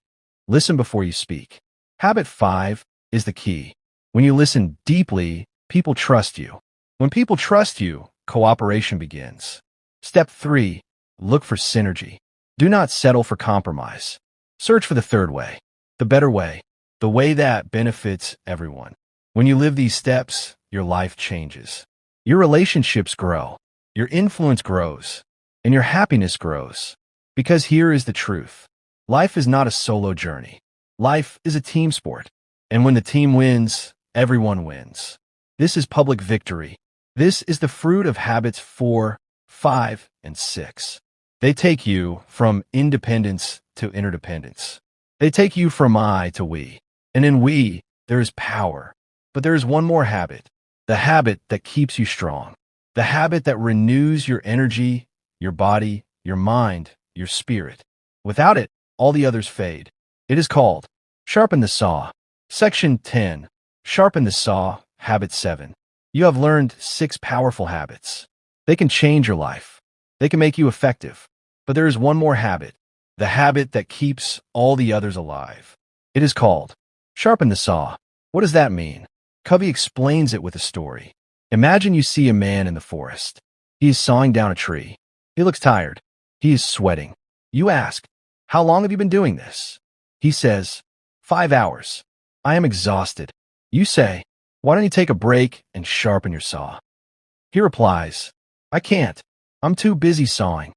Listen before you speak. Habit 5 is the key. When you listen deeply, people trust you. When people trust you, cooperation begins. Step 3. Look for synergy. Do not settle for compromise. Search for the third way, the better way, the way that benefits everyone. When you live these steps, your life changes. Your relationships grow, your influence grows, and your happiness grows. Because here is the truth. Life is not a solo journey. Life is a team sport. And when the team wins, everyone wins. This is public victory. This is the fruit of habits 4, 5, and 6. They take you from independence to interdependence. They take you from I to we. And in we, there is power. But there is one more habit. The habit that keeps you strong. The habit that renews your energy, your body, your mind, your spirit. Without it, all the others fade. It is called Sharpen the Saw. Section 10. Sharpen the Saw, Habit 7. You have learned 6 powerful habits. They can change your life. They can make you effective. But there is one more habit. The habit that keeps all the others alive. It is called Sharpen the Saw. What does that mean? Covey explains it with a story. Imagine you see a man in the forest. He is sawing down a tree. He looks tired. He is sweating. You ask, how long have you been doing this? He says, 5 hours. I am exhausted. You say, why don't you take a break and sharpen your saw? He replies, I can't. I'm too busy sawing.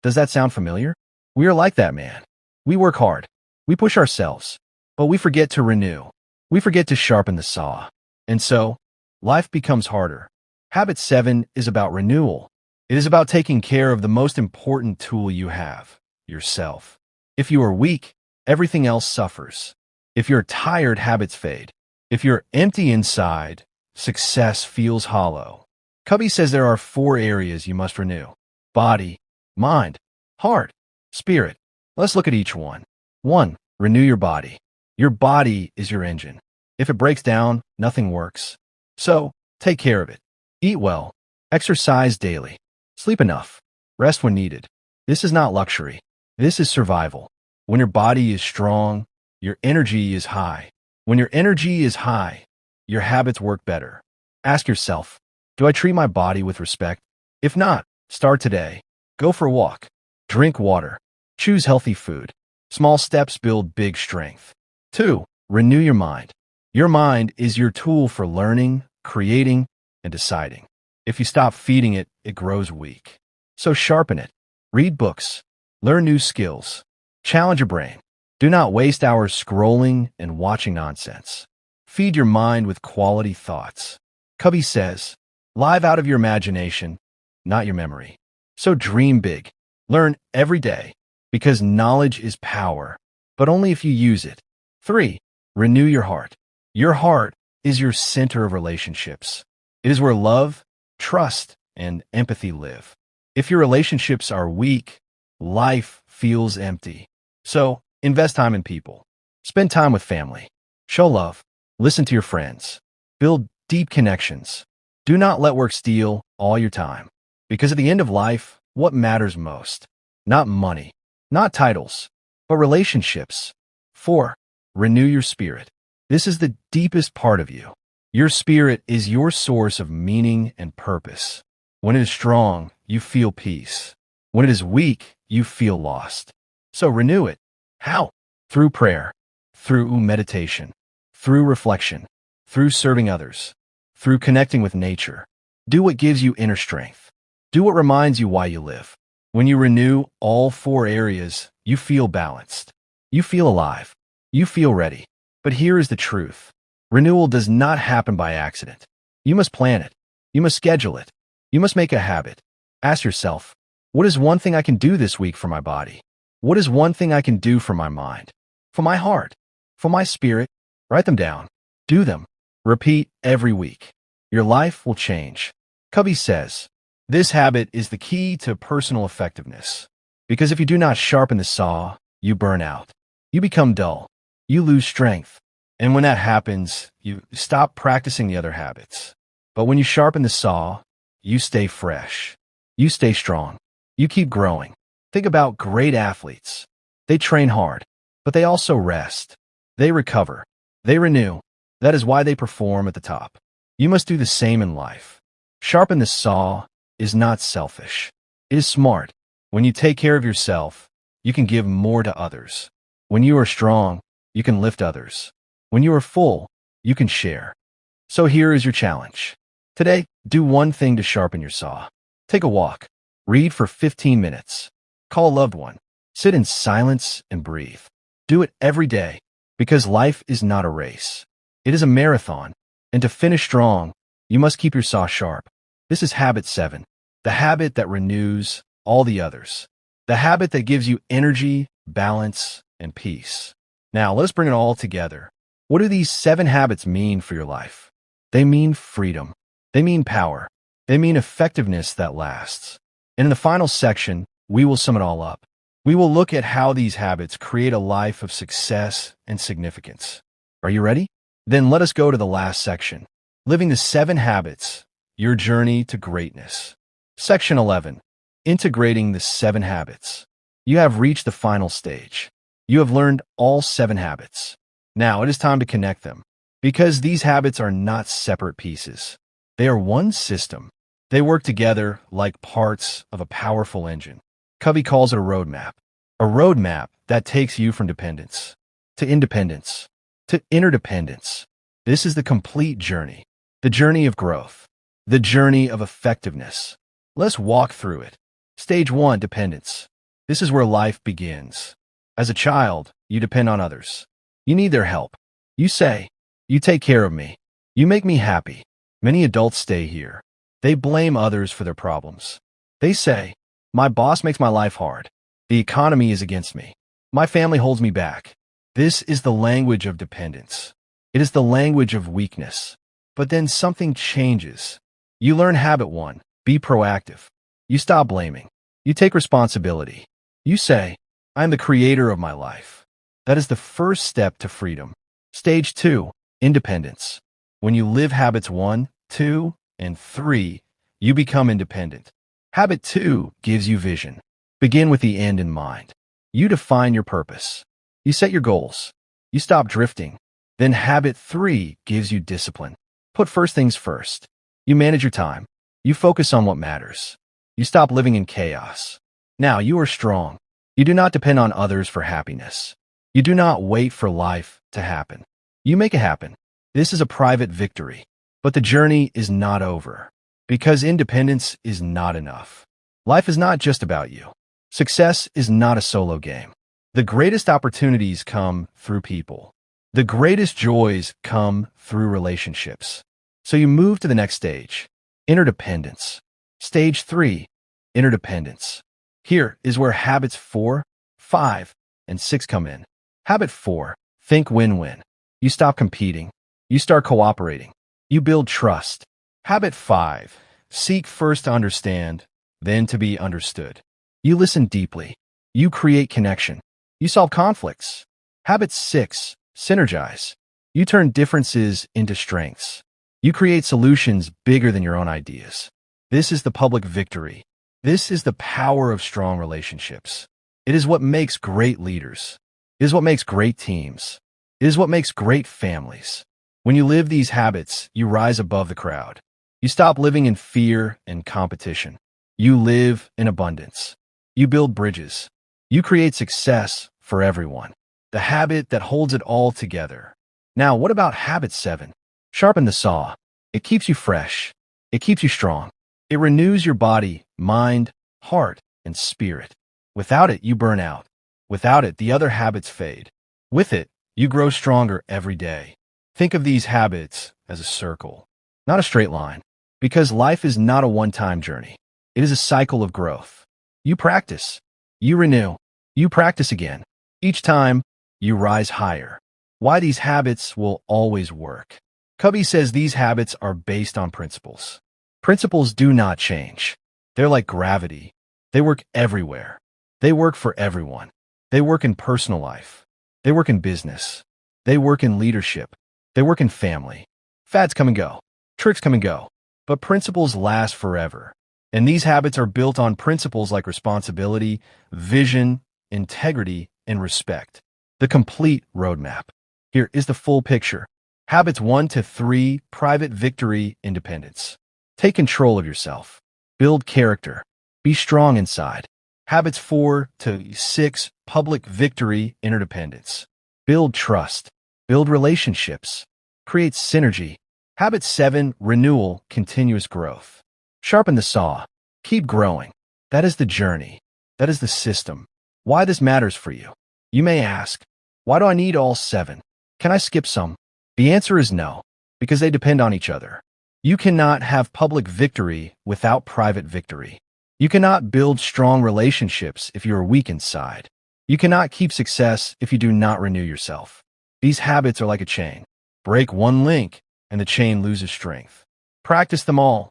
Does that sound familiar? We are like that man. We work hard. We push ourselves. But we forget to renew. We forget to sharpen the saw. And so, life becomes harder. Habit 7 is about renewal. It is about taking care of the most important tool you have, yourself. If you are weak, everything else suffers. If you're tired, habits fade. If you're empty inside, success feels hollow. Covey says there are 4 areas you must renew: body, mind, heart, spirit. Let's look at each one. 1. Renew your body. Your body is your engine. If it breaks down, nothing works. So, take care of it. Eat well. Exercise daily. Sleep enough. Rest when needed. This is not luxury. This is survival. When your body is strong, your energy is high. When your energy is high, your habits work better. Ask yourself, do I treat my body with respect? If not, start today. Go for a walk. Drink water. Choose healthy food. Small steps build big strength. 2. Renew your mind. Your mind is your tool for learning, creating, and deciding. If you stop feeding it, it grows weak. So sharpen it. Read books. Learn new skills. Challenge your brain. Do not waste hours scrolling and watching nonsense. Feed your mind with quality thoughts. Couy says, live out of your imagination, not your memory. So dream big. Learn every day, because knowledge is power, but only if you use it. 3. Renew your heart. Your heart is your center of relationships. It is where love, trust, and empathy live. If your relationships are weak, life feels empty. So, invest time in people. Spend time with family. Show love. Listen to your friends. Build deep connections. Do not let work steal all your time. Because at the end of life, what matters most? Not money, not titles, but relationships. 4. Renew your spirit. This is the deepest part of you. Your spirit is your source of meaning and purpose. When it is strong, you feel peace. When it is weak, you feel lost. So renew it. How? Through prayer, through meditation, through reflection, through serving others, through connecting with nature. Do what gives you inner strength. Do what reminds you why you live. When you renew all 4 areas, you feel balanced. You feel alive. You feel ready. But here is the truth. Renewal does not happen by accident. You must plan it. You must schedule it. You must make a habit. Ask yourself, what is one thing I can do this week for my body? What is one thing I can do for my mind, for my heart, for my spirit? Write them down. Do them. Repeat every week. Your life will change. Couy says, this habit is the key to personal effectiveness. Because if you do not sharpen the saw, you burn out. You become dull. You lose strength. And when that happens, you stop practicing the other habits. But when you sharpen the saw, you stay fresh. You stay strong. You keep growing. Think about great athletes. They train hard, but they also rest. They recover. They renew. That is why they perform at the top. You must do the same in life. Sharpen the saw is not selfish. It is smart. When you take care of yourself, you can give more to others. When you are strong, you can lift others. When you are full, you can share. So here is your challenge. Today, do one thing to sharpen your saw. Take a walk. Read for 15 minutes. Call a loved one. Sit in silence and breathe. Do it every day, because life is not a race. It is a marathon, and to finish strong, you must keep your saw sharp. This is habit 7, the habit that renews all the others. The habit that gives you energy, balance, and peace. Now, let's bring it all together. What do these 7 habits mean for your life? They mean freedom. They mean power. They mean effectiveness that lasts. And in the final section, we will sum it all up. We will look at how these habits create a life of success and significance. Are you ready? Then let us go to the last section. Living the 7 habits, your journey to greatness. Section 11. Integrating the 7 habits. You have reached the final stage. You have learned all 7 habits. Now it is time to connect them. Because these habits are not separate pieces. They are one system. They work together like parts of a powerful engine. Couy calls it a roadmap. A roadmap that takes you from dependence to independence to interdependence. This is the complete journey. The journey of growth. The journey of effectiveness. Let's walk through it. Stage 1, dependence. This is where life begins. As a child, you depend on others. You need their help. You say, you take care of me. You make me happy. Many adults stay here. They blame others for their problems. They say, my boss makes my life hard. The economy is against me. My family holds me back. This is the language of dependence. It is the language of weakness. But then something changes. You learn habit 1, be proactive. You stop blaming. You take responsibility. You say, I am the creator of my life. That is the first step to freedom. Stage 2, independence. When you live habits 1, 2, and 3, you become independent. Habit 2 gives you vision. Begin with the end in mind. You define your purpose. You set your goals. You stop drifting. Then habit 3 gives you discipline. Put first things first. You manage your time. You focus on what matters. You stop living in chaos. Now you are strong. You do not depend on others for happiness. You do not wait for life to happen. You make it happen. This is a private victory. But the journey is not over. Because independence is not enough. Life is not just about you. Success is not a solo game. The greatest opportunities come through people. The greatest joys come through relationships. So you move to the next stage, interdependence. Stage 3, interdependence. Here is where habits 4, 5, and 6 come in. Habit 4, think win-win. You stop competing. You start cooperating. You build trust. Habit 5, seek first to understand, then to be understood. You listen deeply. You create connection. You solve conflicts. Habit 6, synergize. You turn differences into strengths. You create solutions bigger than your own ideas. This is the public victory. This is the power of strong relationships. It is what makes great leaders. It is what makes great teams. It is what makes great families. When you live these habits, you rise above the crowd. You stop living in fear and competition. You live in abundance. You build bridges. You create success for everyone. The habit that holds it all together. Now, what about habit 7? Sharpen the saw. It keeps you fresh. It keeps you strong. It renews your body, mind, heart, and spirit. Without it, you burn out. Without it, the other habits fade. With it, you grow stronger every day. Think of these habits as a circle, not a straight line, because life is not a one-time journey. It is a cycle of growth. You practice. You renew. You practice again. Each time, you rise higher. Why these habits will always work. Couy says these habits are based on principles. Principles do not change. They're like gravity. They work everywhere. They work for everyone. They work in personal life. They work in business. They work in leadership. They work in family. Fads come and go. Tricks come and go. But principles last forever. And these habits are built on principles like responsibility, vision, integrity, and respect. The complete roadmap. Here is the full picture. Habits 1 to 3, private victory, independence. Take control of yourself. Build character. Be strong inside. Habits 4 to 6, public victory, interdependence. Build trust. Build relationships. Create synergy. Habit 7, renewal, continuous growth. Sharpen the saw. Keep growing. That is the journey. That is the system. Why this matters for you. You may ask, why do I need all 7? Can I skip some? The answer is no, because they depend on each other. You cannot have public victory without private victory. You cannot build strong relationships if you are weak inside. You cannot keep success if you do not renew yourself. These habits are like a chain. Break one link, and the chain loses strength. Practice them all,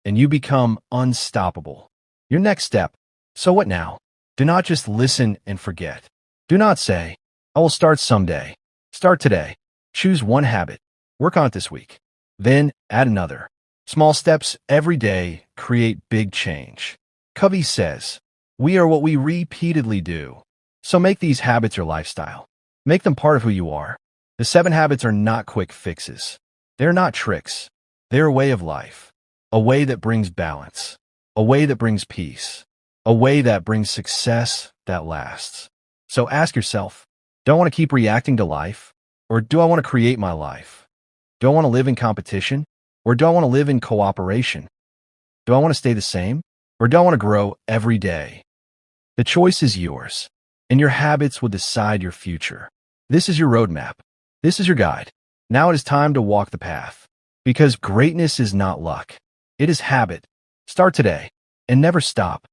and you become unstoppable. Your next step. So what now? Do not just listen and forget. Do not say, I will start someday. Start today. Choose one habit. Work on it this week. Then add another. Small steps every day create big change. Couy says, we are what we repeatedly do. So make these habits your lifestyle. Make them part of who you are. The 7 habits are not quick fixes. They're not tricks. They're a way of life. A way that brings balance. A way that brings peace. A way that brings success that lasts. So ask yourself, do I want to keep reacting to life? Or do I want to create my life? Do I want to live in competition? Or do I want to live in cooperation? Do I want to stay the same? Or do I want to grow every day? The choice is yours, and your habits will decide your future. This is your roadmap. This is your guide. Now it is time to walk the path. Because greatness is not luck. It is habit. Start today, and never stop.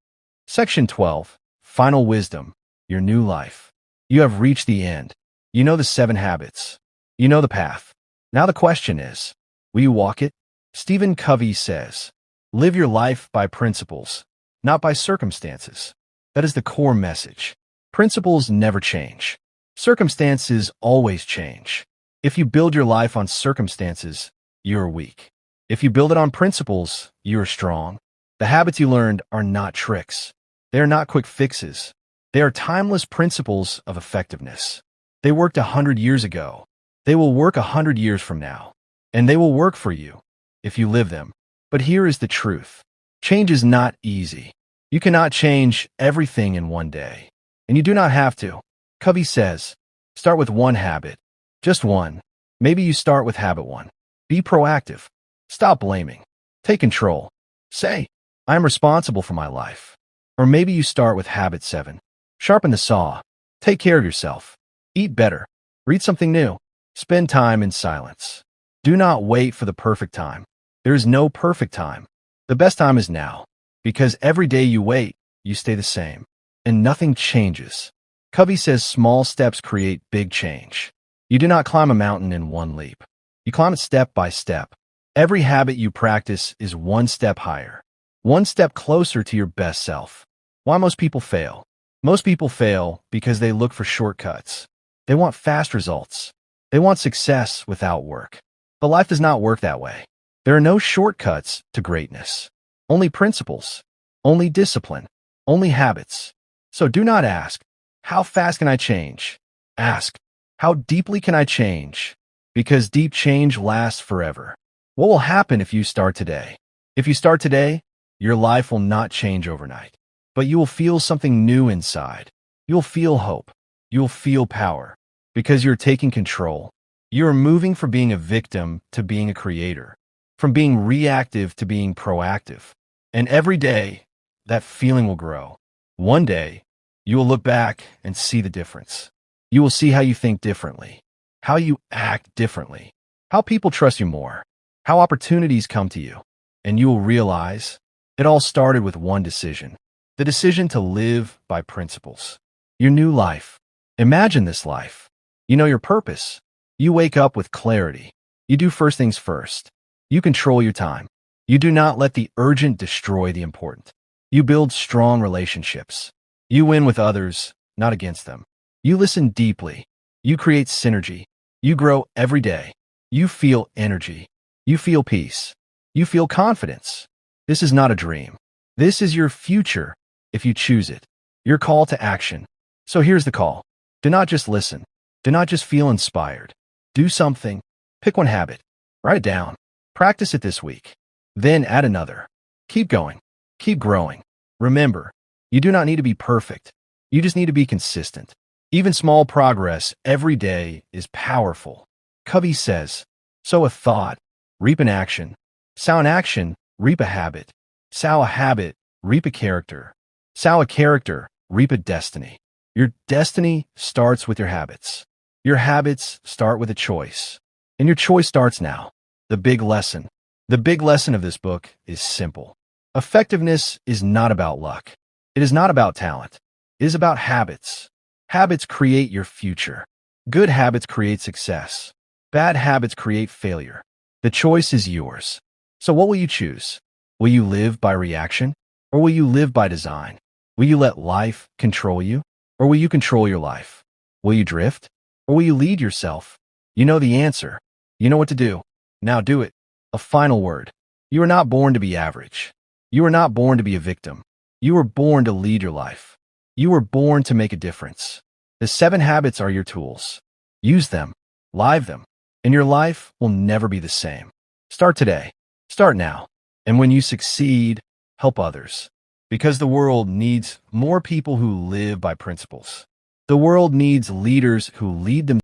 Section 12, Final Wisdom, Your New Life. You have reached the end. You know the 7 habits. You know the path. Now the question is, will you walk it? Stephen Covey says, live your life by principles, not by circumstances. That is the core message. Principles never change. Circumstances always change. If you build your life on circumstances, you are weak. If you build it on principles, you are strong. The habits you learned are not tricks. They are not quick fixes. They are timeless principles of effectiveness. They worked 100 years ago. They will work 100 years from now. And they will work for you if you live them. But here is the truth. Change is not easy. You cannot change everything in one day. And you do not have to. Covey says, start with one habit. Just one. Maybe you start with habit 1. Be proactive. Stop blaming. Take control. Say, I am responsible for my life. Or maybe you start with habit 7. Sharpen the saw. Take care of yourself. Eat better. Read something new. Spend time in silence. Do not wait for the perfect time. There is no perfect time. The best time is now. Because every day you wait, you stay the same. And nothing changes. Covey says small steps create big change. You do not climb a mountain in one leap. You climb it step by step. Every habit you practice is one step higher. One step closer to your best self. Why most people fail? Most people fail because they look for shortcuts. They want fast results. They want success without work. But life does not work that way. There are no shortcuts to greatness. Only principles. Only discipline. Only habits. So do not ask, how fast can I change? Ask, how deeply can I change? Because deep change lasts forever. What will happen if you start today? If you start today, your life will not change overnight. But you will feel something new inside. You'll feel hope. You'll feel power. Because you're taking control. You're moving from being a victim to being a creator. From being reactive to being proactive. And every day, that feeling will grow. One day, you will look back and see the difference. You will see how you think differently. How you act differently. How people trust you more. How opportunities come to you. And you will realize it all started with one decision. The decision to live by principles. Your new life. Imagine this life. You know your purpose. You wake up with clarity. You do first things first. You control your time. You do not let the urgent destroy the important. You build strong relationships. You win with others, not against them. You listen deeply. You create synergy. You grow every day. You feel energy. You feel peace. You feel confidence. This is not a dream. This is your future if you choose it. Your call to action. So here's the call. Do not just listen. Do not just feel inspired. Do something. Pick one habit. Write it down. Practice it this week. Then add another. Keep going. Keep growing. Remember, you do not need to be perfect. You just need to be consistent. Even small progress every day is powerful. Covey says, sow a thought, reap an action. Sow an action, reap a habit. Sow a habit, reap a character. Sow a character, reap a destiny. Your destiny starts with your habits. Your habits start with a choice. And your choice starts now. The big lesson. The big lesson of this book is simple. Effectiveness is not about luck. It is not about talent. It is about habits. Habits create your future. Good habits create success. Bad habits create failure. The choice is yours. So what will you choose? Will you live by reaction? Or will you live by design? Will you let life control you? Or will you control your life? Will you drift? Or will you lead yourself? You know the answer. You know what to do. Now do it. A final word. You are not born to be average. You are not born to be a victim. You were born to lead your life. You were born to make a difference. The 7 habits are your tools. Use them. Live them. And your life will never be the same. Start today. Start now. And when you succeed, help others. Because the world needs more people who live by principles. The world needs leaders who lead them.